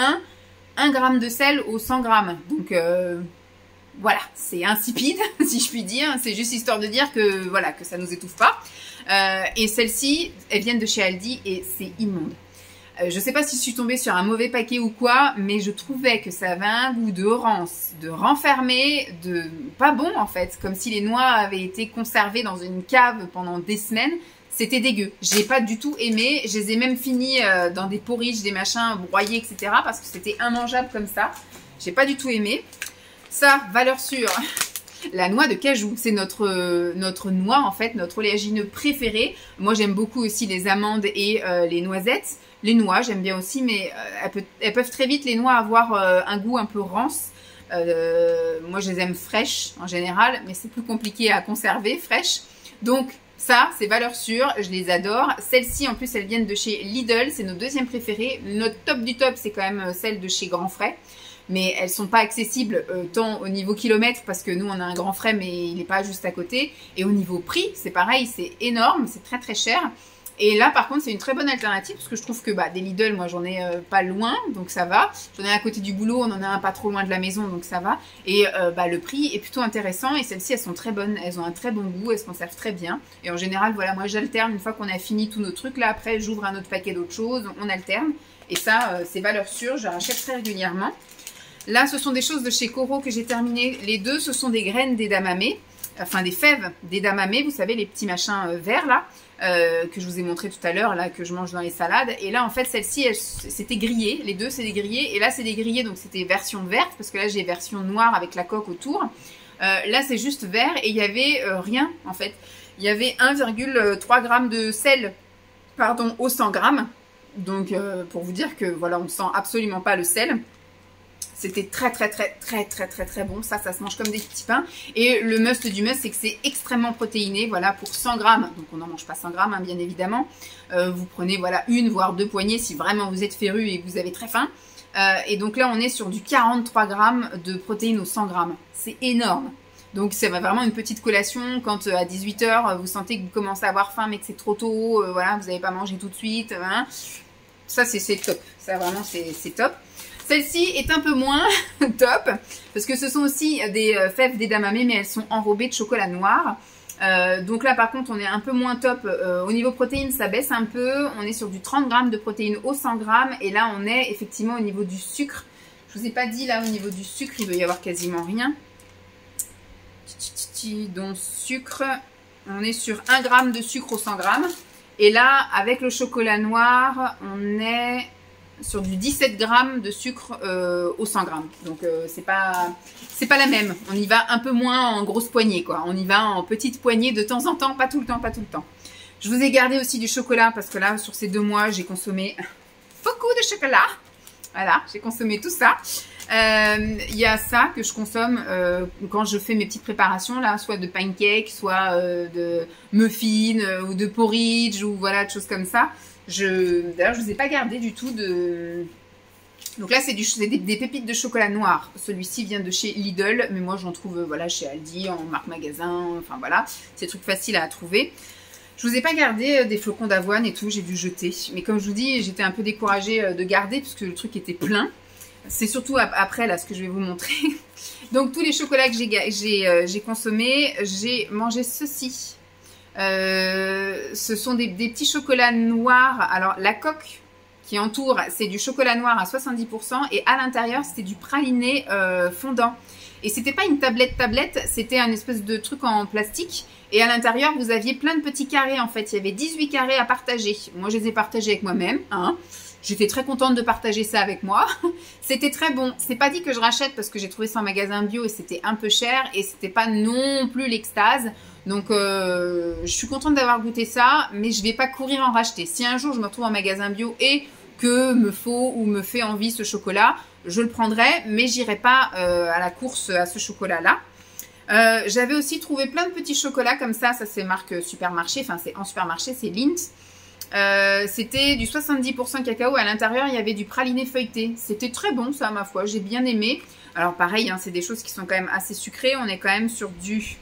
1 gramme de sel au 100 grammes. Donc voilà, c'est insipide, si je puis dire. C'est juste histoire de dire que voilà, que ça nous étouffe pas. Et celles-ci, elles viennent de chez Aldi et c'est immonde. Je sais pas si je suis tombée sur un mauvais paquet ou quoi, mais je trouvais que ça avait un goût de rance, de renfermé, de pas bon en fait. Comme si les noix avaient été conservées dans une cave pendant des semaines. C'était dégueu. J'ai pas du tout aimé. Je les ai même finis dans des porridge, des machins broyés, etc. Parce que c'était immangeable comme ça. J'ai pas du tout aimé. Ça, valeur sûre. La noix de cajou, c'est notre noix en fait, notre oléagineux préféré. Moi j'aime beaucoup aussi les amandes et les noisettes. Les noix j'aime bien aussi, mais elles peuvent très vite les noix avoir un goût un peu rance. Moi je les aime fraîches en général, mais c'est plus compliqué à conserver fraîches. Donc ça, c'est valeur sûre, je les adore. Celles-ci, en plus, elles viennent de chez Lidl, c'est nos deuxièmes préférées. Notre top du top, c'est quand même celle de chez Grand Frais. Mais elles sont pas accessibles tant au niveau kilomètre, parce que nous, on a un Grand Frais, mais il n'est pas juste à côté. Et au niveau prix, c'est pareil, c'est énorme, c'est très très cher. Et là, par contre, c'est une très bonne alternative, parce que je trouve que des Lidl, moi, j'en ai pas loin, donc ça va. J'en ai à côté du boulot, on en a un pas trop loin de la maison, donc ça va. Et le prix est plutôt intéressant, et celles-ci, elles sont très bonnes. Elles ont un très bon goût, elles se conservent très bien. Et en général, voilà, moi, j'alterne une fois qu'on a fini tous nos trucs. Là, après, j'ouvre un autre paquet d'autres choses, on alterne. Et ça, c'est valeur sûre, je rachète très régulièrement. Là, ce sont des choses de chez Coro que j'ai terminé. Les deux, ce sont des graines d'edamame, enfin des fèves d'edamame, vous savez, les petits machins verts là. Que je vous ai montré tout à l'heure, là, que je mange dans les salades. Et là, en fait, celle-ci, c'était grillé. Les deux, c'est des grillés. Et là, c'est des grillés, donc c'était version verte, parce que là, j'ai version noire avec la coque autour. Là, c'est juste vert, et il y avait rien, en fait. Il y avait 1,3 g de sel, pardon, au 100 grammes. Donc, pour vous dire que, voilà, on ne sent absolument pas le sel. C'était très bon. Ça se mange comme des petits pains. Et le must du must, c'est que c'est extrêmement protéiné. Voilà, pour 100 grammes. Donc, on n'en mange pas 100 grammes, hein, bien évidemment. Vous prenez, voilà, une voire deux poignées si vraiment vous êtes féru et que vous avez très faim. Et donc là, on est sur du 43 grammes de protéines au 100 grammes. C'est énorme. Donc, c'est vraiment une petite collation quand à 18 h, vous sentez que vous commencez à avoir faim, mais que c'est trop tôt. Voilà, vous n'avez pas mangé tout de suite. Hein. Ça, c'est top. Ça, vraiment, c'est top. Celle-ci est un peu moins top, parce que ce sont aussi des fèves d'edamame, mais elles sont enrobées de chocolat noir. Donc là, par contre, on est un peu moins top. Au niveau protéines, ça baisse un peu. On est sur du 30 grammes de protéines au 100 grammes. Et là, on est effectivement au niveau du sucre. Je vous ai pas dit, là, au niveau du sucre, il doit y avoir quasiment rien. Donc, sucre, on est sur 1 gramme de sucre au 100 grammes. Et là, avec le chocolat noir, on est sur du 17 grammes de sucre au 100 grammes. Donc, c'est pas la même. On y va un peu moins en grosse poignée, quoi. On y va en petite poignée de temps en temps, pas tout le temps, pas tout le temps. Je vous ai gardé aussi du chocolat parce que là, sur ces 2 mois, j'ai consommé beaucoup de chocolat. Voilà, j'ai consommé tout ça. Il y a ça que je consomme quand je fais mes petites préparations, là, soit de pancakes, soit de muffins ou de porridge ou voilà, de choses comme ça. D'ailleurs, je ne vous ai pas gardé du tout de... Donc là, c'est des pépites de chocolat noir. Celui-ci vient de chez Lidl, mais moi, j'en trouve voilà, chez Aldi, en marque magasin. Enfin, voilà, c'est des trucs faciles à trouver. Je vous ai pas gardé des flocons d'avoine et tout, j'ai dû jeter. Mais comme je vous dis, j'étais un peu découragée de garder parce que le truc était plein. C'est surtout après, là, ce que je vais vous montrer. Donc, tous les chocolats que j'ai consommés, j'ai mangé ceci. Ce sont des petits chocolats noirs. Alors, la coque qui entoure, c'est du chocolat noir à 70%. Et à l'intérieur, c'était du praliné fondant. Et c'était pas une tablette, c'était un espèce de truc en plastique. Et à l'intérieur, vous aviez plein de petits carrés, en fait. Il y avait 18 carrés à partager. Moi, je les ai partagés avec moi-même, hein. J'étais très contente de partager ça avec moi. C'était très bon. C'est pas dit que je rachète parce que j'ai trouvé ça en magasin bio et c'était un peu cher et c'était pas non plus l'extase. Donc je suis contente d'avoir goûté ça, mais je vais pas courir en racheter. Si un jour je me retrouve en magasin bio et que me faut ou me fait envie ce chocolat, je le prendrai, mais j'irai pas à la course à ce chocolat-là. J'avais aussi trouvé plein de petits chocolats comme ça c'est marque supermarché, enfin c'est en supermarché, c'est Lindt. C'était du 70% cacao, à l'intérieur il y avait du praliné feuilleté. C'était très bon ça, ma foi, j'ai bien aimé. Alors pareil, hein, c'est des choses qui sont quand même assez sucrées, on est quand même sur du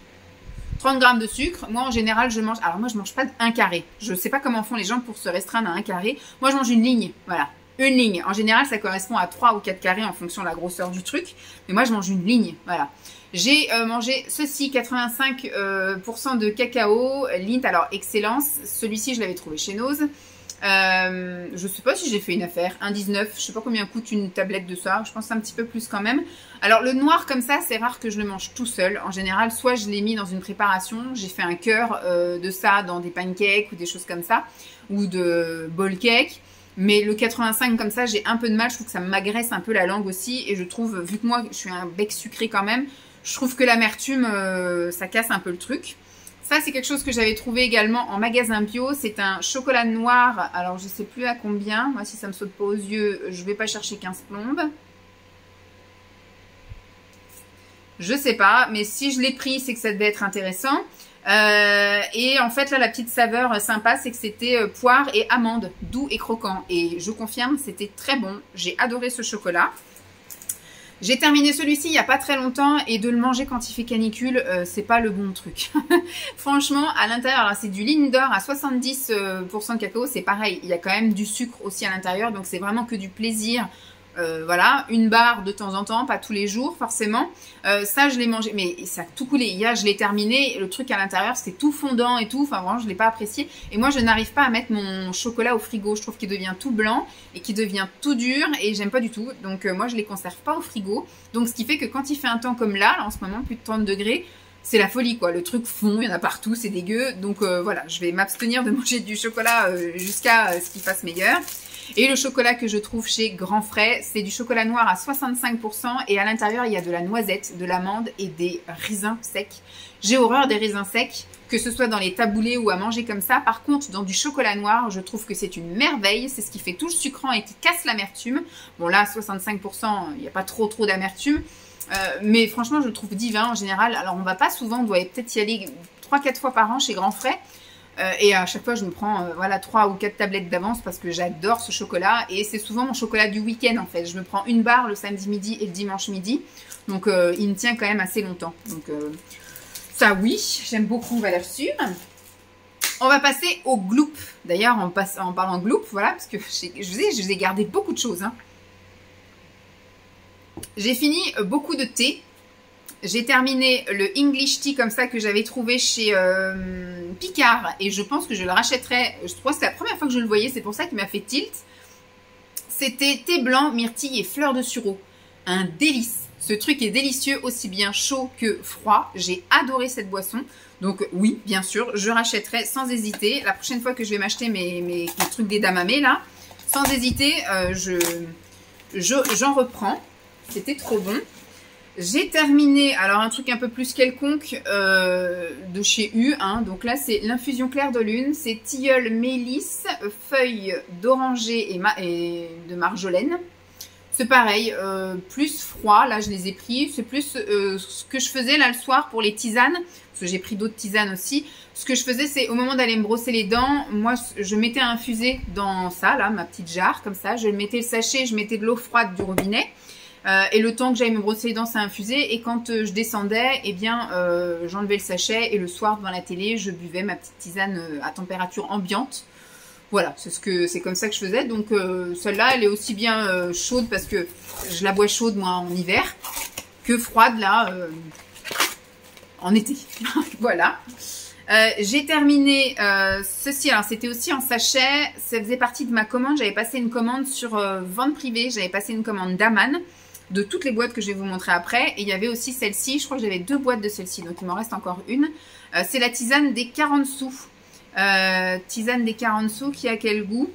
30 grammes de sucre. Moi en général je mange, alors moi je mange pas un carré. Je sais pas comment font les gens pour se restreindre à un carré. Moi je mange une ligne, voilà. Une ligne. En général, ça correspond à 3 ou 4 carrés en fonction de la grosseur du truc. Mais moi, je mange une ligne. Voilà. J'ai mangé ceci, 85% de cacao, Lindt, alors excellence. Celui-ci, je l'avais trouvé chez Nose. Je sais pas si j'ai fait une affaire. 1,19. Je sais pas combien coûte une tablette de ça. Je pense que c'est un petit peu plus quand même. Alors, le noir comme ça, c'est rare que je le mange tout seul. En général, soit je l'ai mis dans une préparation. J'ai fait un cœur de ça dans des pancakes ou des choses comme ça. Ou de bowl cake. Mais le 85 comme ça, j'ai un peu de mal. Je trouve que ça m'agresse un peu la langue aussi. Et je trouve, vu que moi, je suis un bec sucré quand même, je trouve que l'amertume, ça casse un peu le truc. Ça, c'est quelque chose que j'avais trouvé également en magasin bio. C'est un chocolat noir. Alors, je ne sais plus à combien. Moi, si ça me saute pas aux yeux, je ne vais pas chercher 15 plombes. Je sais pas. Mais si je l'ai pris, c'est que ça devait être intéressant. Et en fait là la petite saveur sympa c'est que c'était poire et amande, doux et croquant, et je confirme c'était très bon, j'ai adoré ce chocolat. J'ai terminé celui-ci il n'y a pas très longtemps et de le manger quand il fait canicule c'est pas le bon truc. Franchement à l'intérieur c'est du Lindor à 70% de cacao, c'est pareil, il y a quand même du sucre aussi à l'intérieur, donc c'est vraiment que du plaisir. Voilà, une barre de temps en temps, pas tous les jours forcément. Ça, je l'ai mangé, mais ça a tout coulé. Hier, je l'ai terminé. Le truc à l'intérieur, c'était tout fondant et tout. Enfin, vraiment, je ne l'ai pas apprécié. Et moi, je n'arrive pas à mettre mon chocolat au frigo. Je trouve qu'il devient tout blanc et qu'il devient tout dur et j'aime pas du tout. Donc, moi, je les conserve pas au frigo. Donc, ce qui fait que quand il fait un temps comme là en ce moment, plus de 30 degrés, c'est la folie quoi. Le truc fond, il y en a partout, c'est dégueu. Donc, voilà, je vais m'abstenir de manger du chocolat jusqu'à ce qu'il fasse meilleur. Et le chocolat que je trouve chez Grand Frais, c'est du chocolat noir à 65% et à l'intérieur, il y a de la noisette, de l'amande et des raisins secs. J'ai horreur des raisins secs, que ce soit dans les taboulés ou à manger comme ça. Par contre, dans du chocolat noir, je trouve que c'est une merveille. C'est ce qui fait tout le sucrant et qui casse l'amertume. Bon là, 65%, il n'y a pas trop d'amertume. Mais franchement, je le trouve divin en général. Alors, on ne va pas souvent, on doit peut-être y aller 3-4 fois par an chez Grand Frais. Et à chaque fois, je me prends voilà 3 ou 4 tablettes d'avance parce que j'adore ce chocolat. Et c'est souvent mon chocolat du week-end en fait. Je me prends une barre le samedi midi et le dimanche midi. Donc, il me tient quand même assez longtemps. Donc, ça oui, j'aime beaucoup valeur sûre. On va passer au gloop. D'ailleurs, en parlant gloop, voilà, parce que je vous ai gardé beaucoup de choses. Hein. J'ai fini beaucoup de thé. J'ai terminé le English Tea comme ça que j'avais trouvé chez Picard et je pense que je le rachèterai. Je crois que c'est la première fois que je le voyais, c'est pour ça qu'il m'a fait tilt. C'était thé blanc, myrtille et fleurs de sureau. Un délice. Ce truc est délicieux, aussi bien chaud que froid. J'ai adoré cette boisson. Donc oui, bien sûr, je rachèterai sans hésiter. La prochaine fois que je vais m'acheter mes trucs d'edamame là, sans hésiter, j'en reprends. C'était trop bon. J'ai terminé, alors un truc un peu plus quelconque de chez U, hein. Donc là c'est l'infusion claire de lune, c'est tilleul mélisse, feuilles d'oranger et de marjolaine. C'est pareil, plus froid, là je les ai pris, c'est plus ce que je faisais là le soir pour les tisanes, parce que j'ai pris d'autres tisanes aussi. Ce que je faisais c'est au moment d'aller me brosser les dents, moi je mettais à infuser dans ça, là ma petite jarre comme ça, je mettais le sachet, je mettais de l'eau froide du robinet. Et le temps que j'aille me brosser les dents, ça infusait. Et quand je descendais, eh bien, j'enlevais le sachet. Et le soir, devant la télé, je buvais ma petite tisane à température ambiante. Voilà, c'est comme ça que je faisais. Donc, celle-là, elle est aussi bien chaude parce que je la bois chaude, moi, en hiver, que froide, là, en été. Voilà. J'ai terminé ceci. Alors, c'était aussi en sachet. Ça faisait partie de ma commande. J'avais passé une commande sur vente privée. J'avais passé une commande d'Aman. De toutes les boîtes que je vais vous montrer après. Et il y avait aussi celle-ci. Je crois que j'avais 2 boîtes de celle-ci. Donc, il m'en reste encore une. C'est la tisane des 40 sous. Tisane des 40 sous qui a quel goût?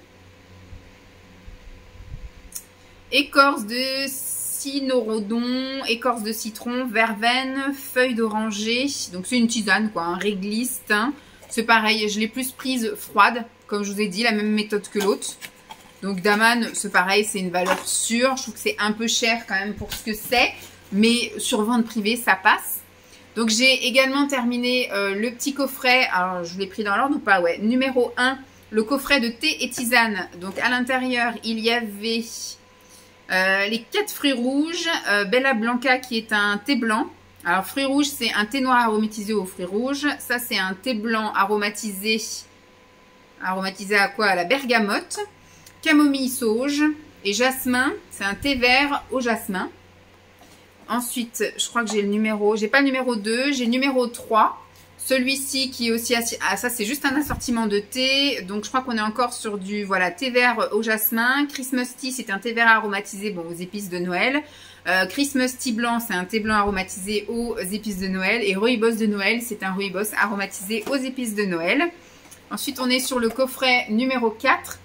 écorce de cynorhodon, écorce de citron, verveine, feuille d'oranger. Donc c'est une tisane quoi, un réglisse. Hein. C'est pareil, je l'ai plus prise froide, comme je vous ai dit, la même méthode que l'autre. Donc Daman, c'est pareil, c'est une valeur sûre. Je trouve que c'est un peu cher quand même pour ce que c'est. Mais sur vente privée, ça passe. Donc j'ai également terminé le petit coffret. Alors je l'ai pris dans l'ordre ou pas? Ouais, numéro 1, le coffret de thé et tisane. Donc à l'intérieur, il y avait les 4 fruits rouges. Bella Blanca qui est un thé blanc. Alors fruits rouges, c'est un thé noir aromatisé aux fruits rouges. Ça, c'est un thé blanc aromatisé. Aromatisé à quoi? À la bergamote. Camomille sauge. Et jasmin, c'est un thé vert au jasmin. Ensuite, je crois que j'ai le numéro, j'ai pas le numéro 2, j'ai le numéro 3. Celui-ci qui est aussi, ah ça c'est juste un assortiment de thé. Donc je crois qu'on est encore sur du, voilà, thé vert au jasmin. Christmas tea, c'est un thé vert aromatisé, bon, aux épices de Noël. Christmas tea blanc, c'est un thé blanc aromatisé aux épices de Noël. Et rooibos de Noël, c'est un rooibos aromatisé aux épices de Noël. Ensuite, on est sur le coffret numéro 4.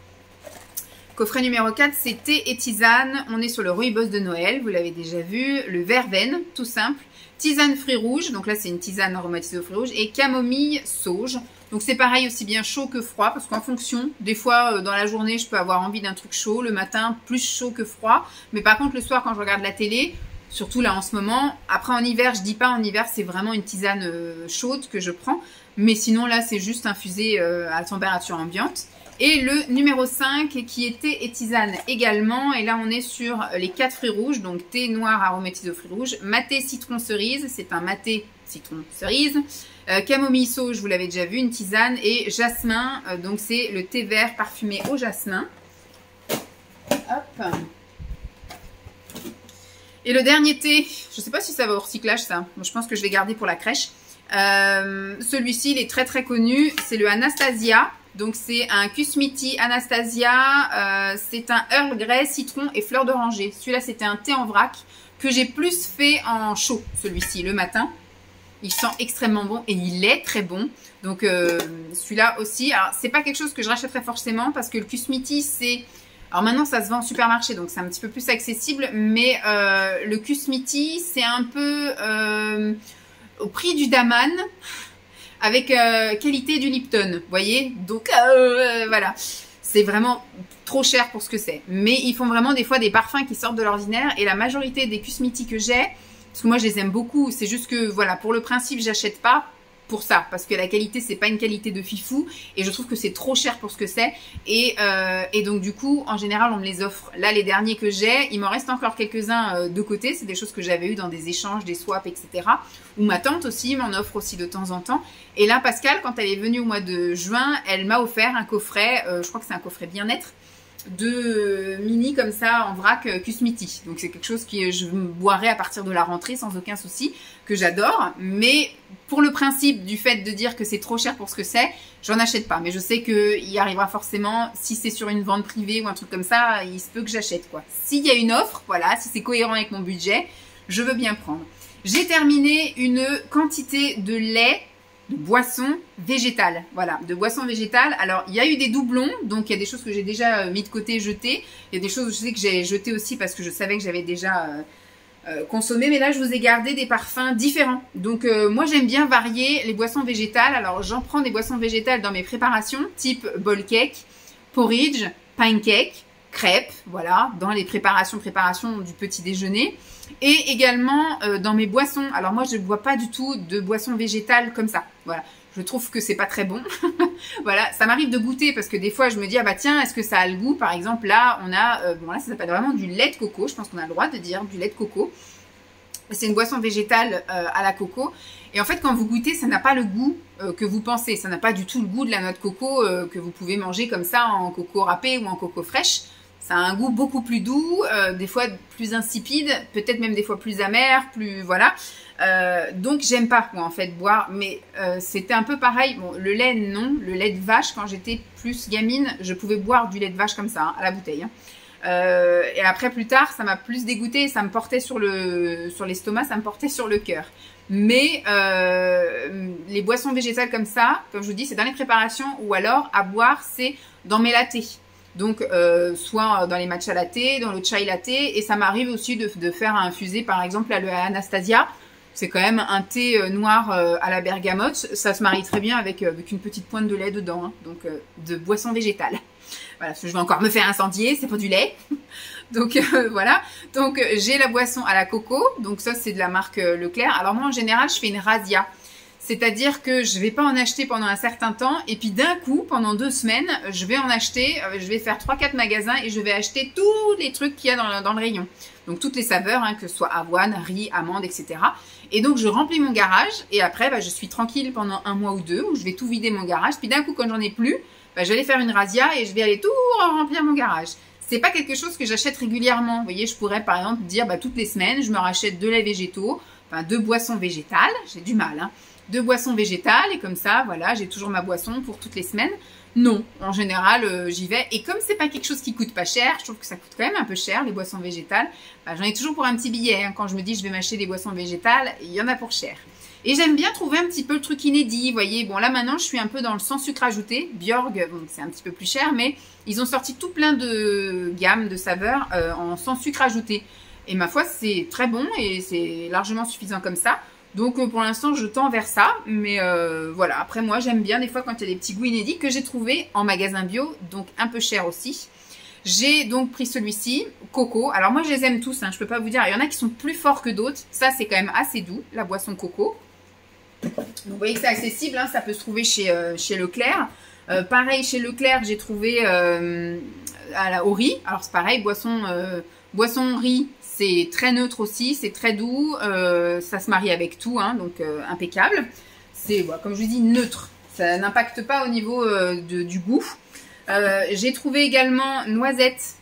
Coffret numéro 4, c'est thé et tisane. On est sur le rooibos de Noël, vous l'avez déjà vu. Le verveine, tout simple. Tisane fruits rouges, donc là c'est une tisane aromatisée aux fruits rouges. Et camomille sauge. Donc c'est pareil, aussi bien chaud que froid, parce qu'en fonction, des fois dans la journée, je peux avoir envie d'un truc chaud. Le matin, plus chaud que froid. Mais par contre, le soir, quand je regarde la télé, surtout là en ce moment, après en hiver, je dis pas en hiver, c'est vraiment une tisane chaude que je prends. Mais sinon là, c'est juste infusé à température ambiante. Et le numéro 5 qui est thé et tisane également. Et là, on est sur les 4 fruits rouges. Donc, thé noir aromatisé aux fruits rouges. Maté citron cerise. C'est un maté citron cerise. Camomille sauge, vous l'avez déjà vu, une tisane. Et jasmin. Donc, c'est le thé vert parfumé au jasmin. Hop. Et le dernier thé, je ne sais pas si ça va au recyclage, ça. Bon, je pense que je vais garder pour la crèche. Celui-ci, il est très très connu. C'est le Anastasia. Donc c'est un Kusmiti Anastasia, c'est un Earl Grey, citron et fleur d'oranger. Celui-là c'était un thé en vrac que j'ai plus fait en chaud, celui-ci, le matin. Il sent extrêmement bon et il est très bon. Donc celui-là aussi, alors c'est pas quelque chose que je rachèterais forcément parce que le Kusmiti c'est... Alors maintenant ça se vend en supermarché donc c'est un petit peu plus accessible. Mais le Kusmiti c'est un peu au prix du Daman. Avec qualité du Lipton, vous voyez. Donc voilà, c'est vraiment trop cher pour ce que c'est. Mais ils font vraiment des fois des parfums qui sortent de l'ordinaire. Et la majorité des Kusmiti que j'ai, parce que moi je les aime beaucoup, c'est juste que voilà, pour le principe j'achète pas pour ça. Parce que la qualité c'est pas une qualité de fifou. Et je trouve que c'est trop cher pour ce que c'est. Et donc du coup, en général on me les offre. Là les derniers que j'ai, il m'en reste encore quelques-uns de côté. C'est des choses que j'avais eues dans des échanges, des swaps, etc. Ou ma tante aussi m'en offre aussi de temps en temps. Et là, Pascal, quand elle est venue au mois de juin, elle m'a offert un coffret, je crois que c'est un coffret bien-être, de mini comme ça en vrac Kusmiti. Donc c'est quelque chose que je boirai à partir de la rentrée sans aucun souci, que j'adore. Mais pour le principe du fait de dire que c'est trop cher pour ce que c'est, j'en achète pas. Mais je sais qu'il y arrivera forcément, si c'est sur une vente privée ou un truc comme ça, il se peut que j'achète quoi. S'il y a une offre, voilà, si c'est cohérent avec mon budget, je veux bien prendre. J'ai terminé une quantité de lait, de boissons végétales. Voilà, de boissons végétales. Alors, il y a eu des doublons, donc il y a des choses que j'ai déjà mis de côté, jetées. Il y a des choses, je sais que j'ai jetées aussi parce que je savais que j'avais déjà consommé. Mais là, je vous ai gardé des parfums différents. Donc, moi, j'aime bien varier les boissons végétales. Alors, j'en prends des boissons végétales dans mes préparations, type bowl cake, porridge, pancake, crêpes, voilà, dans les préparations du petit déjeuner. Et également dans mes boissons. Alors moi, je ne bois pas du tout de boissons végétales comme ça. Voilà, je trouve que c'est pas très bon. Voilà, ça m'arrive de goûter parce que des fois, je me dis, ah bah tiens, est-ce que ça a le goût? Par exemple, là, on a, bon là, ça s'appelle vraiment du lait de coco. Je pense qu'on a le droit de dire du lait de coco. C'est une boisson végétale à la coco. Et en fait, quand vous goûtez, ça n'a pas le goût que vous pensez. Ça n'a pas du tout le goût de la noix de coco que vous pouvez manger comme ça en coco râpé ou en coco fraîche. Ça a un goût beaucoup plus doux, des fois plus insipide, peut-être même des fois plus amer, plus voilà. Donc j'aime pas moi en fait boire, mais c'était un peu pareil. Bon, le lait non, le lait de vache quand j'étais plus gamine, je pouvais boire du lait de vache comme ça hein, à la bouteille. Hein. Et après plus tard, ça m'a plus dégoûté, ça me portait sur l'estomac, ça me portait sur le cœur. Mais les boissons végétales comme ça, comme je vous dis, c'est dans les préparations ou alors à boire, c'est dans mes lattés. Donc, soit dans les matcha latte, dans le chai latte. Et ça m'arrive aussi de faire infuser, par exemple, le Anastasia. C'est quand même un thé noir à la bergamote. Ça se marie très bien avec une petite pointe de lait dedans. Hein. Donc, de boisson végétale. Voilà, parce que je vais encore me faire incendier. C'est pas du lait. Donc, voilà. Donc, j'ai la boisson à la coco. Donc, ça, c'est de la marque Leclerc. Alors, moi, en général, je fais une razzia. C'est-à-dire que je vais pas en acheter pendant un certain temps et puis d'un coup, pendant 2 semaines, je vais en acheter, je vais faire 3-4 magasins et je vais acheter tous les trucs qu'il y a dans le rayon. Donc toutes les saveurs, hein, que ce soit avoine, riz, amande, etc. Et donc je remplis mon garage et après, je suis tranquille pendant 1 mois ou 2 où je vais tout vider mon garage. Puis d'un coup, quand j'en ai plus, je vais aller faire une razzia et je vais aller tout remplir mon garage. C'est pas quelque chose que j'achète régulièrement. Vous voyez, je pourrais par exemple dire toutes les semaines, je me rachète 2 laits végétaux, 2 boissons végétales. J'ai du mal, hein. 2 boissons végétales et comme ça, voilà, j'ai toujours ma boisson pour toutes les semaines. Non, en général, j'y vais. Et comme c'est pas quelque chose qui coûte pas cher, je trouve que ça coûte quand même un peu cher, les boissons végétales. J'en ai toujours pour un petit billet. Hein. Quand je me dis je vais m'acheter des boissons végétales, il y en a pour cher. Et j'aime bien trouver un petit peu le truc inédit. Vous voyez, bon là maintenant, je suis un peu dans le sans sucre ajouté. Björg, bon, c'est un petit peu plus cher, mais ils ont sorti tout plein de gammes de saveurs en sans sucre ajouté. Et ma foi, c'est très bon et c'est largement suffisant comme ça. Donc pour l'instant je tends vers ça, mais voilà, après moi j'aime bien des fois quand il y a des petits goûts inédits que j'ai trouvé en magasin bio, donc un peu cher aussi. J'ai donc pris celui-ci, coco, alors moi je les aime tous, hein, je peux pas vous dire, il y en a qui sont plus forts que d'autres, ça c'est quand même assez doux, la boisson coco. Donc vous voyez que c'est accessible, hein, ça peut se trouver chez Leclerc. Pareil chez Leclerc j'ai trouvé au riz, alors c'est pareil, boisson riz. C'est très neutre aussi, c'est très doux, ça se marie avec tout, hein, donc impeccable. C'est, comme je vous dis, neutre, ça n'impacte pas au niveau du goût. J'ai trouvé également noisette.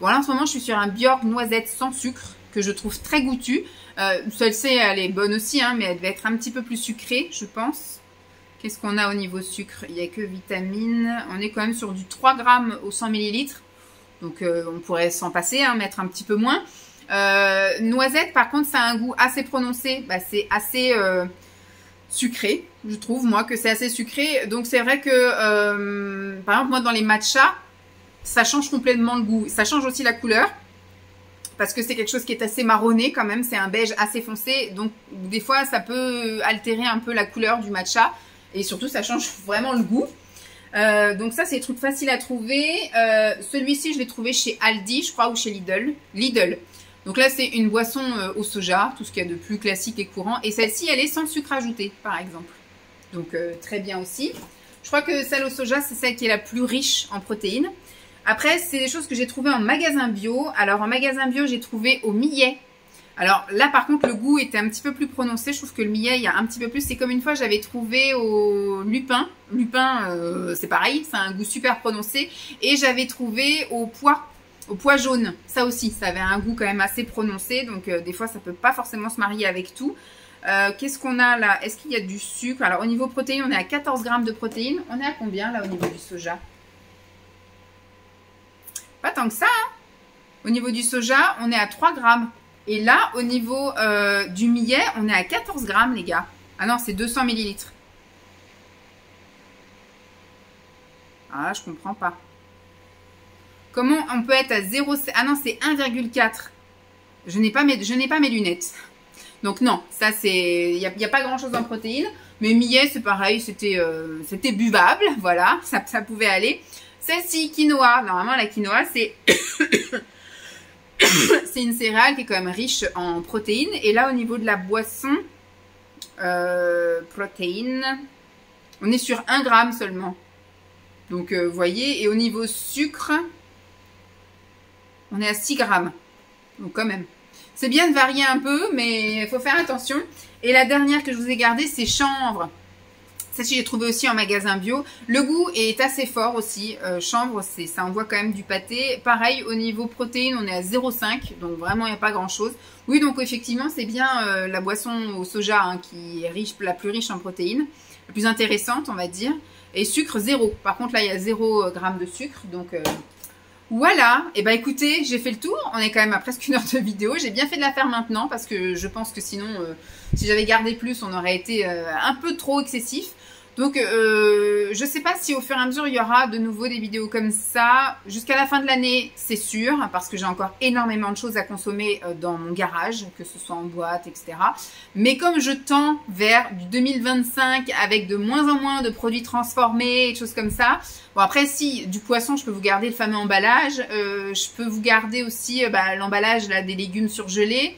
Bon là en ce moment je suis sur un Björg noisette sans sucre, que je trouve très goûtu. Celle-ci elle est bonne aussi, hein, mais elle devait être un petit peu plus sucrée, je pense. Qu'est-ce qu'on a au niveau sucre? Il n'y a que vitamines, on est quand même sur du 3 grammes au 100 ml. Donc on pourrait s'en passer, hein, mettre un petit peu moins. Noisette par contre ça a un goût assez prononcé, c'est assez sucré, je trouve moi que c'est assez sucré, donc c'est vrai que par exemple moi dans les matchas ça change complètement le goût, ça change aussi la couleur parce que c'est quelque chose qui est assez marronné quand même, c'est un beige assez foncé, donc des fois ça peut altérer un peu la couleur du matcha et surtout ça change vraiment le goût. Donc ça c'est des trucs faciles à trouver. Celui-ci je l'ai trouvé chez Aldi je crois ou chez Lidl. Donc là, c'est une boisson au soja, tout ce qu'il y a de plus classique et courant. Et celle-ci, elle est sans sucre ajouté, par exemple. Donc, très bien aussi. Je crois que celle au soja, c'est celle qui est la plus riche en protéines. Après, c'est des choses que j'ai trouvées en magasin bio. Alors, en magasin bio, j'ai trouvé au millet. Alors là, par contre, le goût était un petit peu plus prononcé. Je trouve que le millet, il y a un petit peu plus. C'est comme une fois, j'avais trouvé au lupin. Lupin, c'est pareil, c'est un goût super prononcé. Et j'avais trouvé au pois jaune, ça aussi, ça avait un goût quand même assez prononcé, donc des fois ça peut pas forcément se marier avec tout. Qu'est-ce qu'on a là? Est-ce qu'il y a du sucre? Alors au niveau protéines, on est à 14 grammes de protéines. On est à combien là au niveau du soja? Pas tant que ça, hein. Au niveau du soja, on est à 3 grammes. Et là, au niveau du millet, on est à 14 grammes les gars. Ah non, c'est 200 millilitres. Ah, je comprends pas. Comment on peut être à 0... Ah non, c'est 1,4. Je n'ai pas mes lunettes. Donc non, ça c'est... Il n'y a pas grand-chose en protéines. Mais millet, c'est pareil, c'était buvable. Voilà, ça pouvait aller. Celle-ci, quinoa. Normalement, la quinoa, c'est... c'est une céréale qui est quand même riche en protéines. Et là, au niveau de la boisson, protéines, on est sur 1 gramme seulement. Donc, vous voyez, et au niveau sucre... on est à 6 grammes. Donc quand même. C'est bien de varier un peu, mais il faut faire attention. Et la dernière que je vous ai gardée, c'est chanvre. Celle-ci, j'ai trouvé aussi en magasin bio. Le goût est assez fort aussi. Chanvre, ça envoie quand même du pâté. Pareil, au niveau protéines, on est à 0,5. Donc vraiment, il n'y a pas grand-chose. Oui, donc effectivement, c'est bien la boisson au soja hein, qui est la plus riche en protéines. La plus intéressante, on va dire. Et sucre, 0. Par contre, là, il y a 0 g de sucre. Donc... voilà, et bah écoutez, j'ai fait le tour, on est quand même à presque 1 heure de vidéo, j'ai bien fait de la faire maintenant parce que je pense que sinon, si j'avais gardé plus, on aurait été un peu trop excessif. Donc, je sais pas si au fur et à mesure, il y aura de nouveau des vidéos comme ça. Jusqu'à la fin de l'année, c'est sûr, parce que j'ai encore énormément de choses à consommer dans mon garage, que ce soit en boîte, etc. Mais comme je tends vers du 2025 avec de moins en moins de produits transformés et choses comme ça. Bon, après, si du poisson, je peux vous garder le fameux emballage. Je peux vous garder aussi l'emballage là, des légumes surgelés.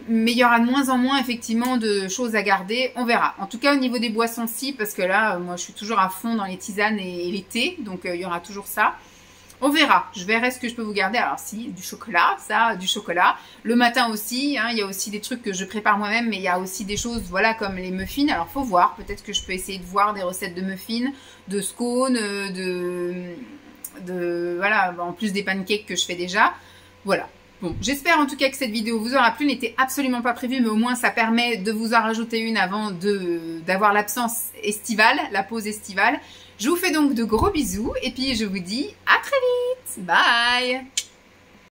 Mais il y aura de moins en moins effectivement de choses à garder, on verra. En tout cas au niveau des boissons si, parce que là moi je suis toujours à fond dans les tisanes et les thés, donc il y aura toujours ça. On verra, je verrai ce que je peux vous garder. Alors si, du chocolat, ça, du chocolat. Le matin aussi, hein, il y a aussi des trucs que je prépare moi-même, mais il y a aussi des choses, voilà, comme les muffins. Alors faut voir, peut-être que je peux essayer de voir des recettes de muffins, de scones, voilà, en plus des pancakes que je fais déjà. Voilà. Bon, j'espère en tout cas que cette vidéo vous aura plu, n'était absolument pas prévue, mais au moins ça permet de vous en rajouter une avant d'avoir l'absence estivale, la pause estivale. Je vous fais donc de gros bisous et puis je vous dis à très vite. Bye!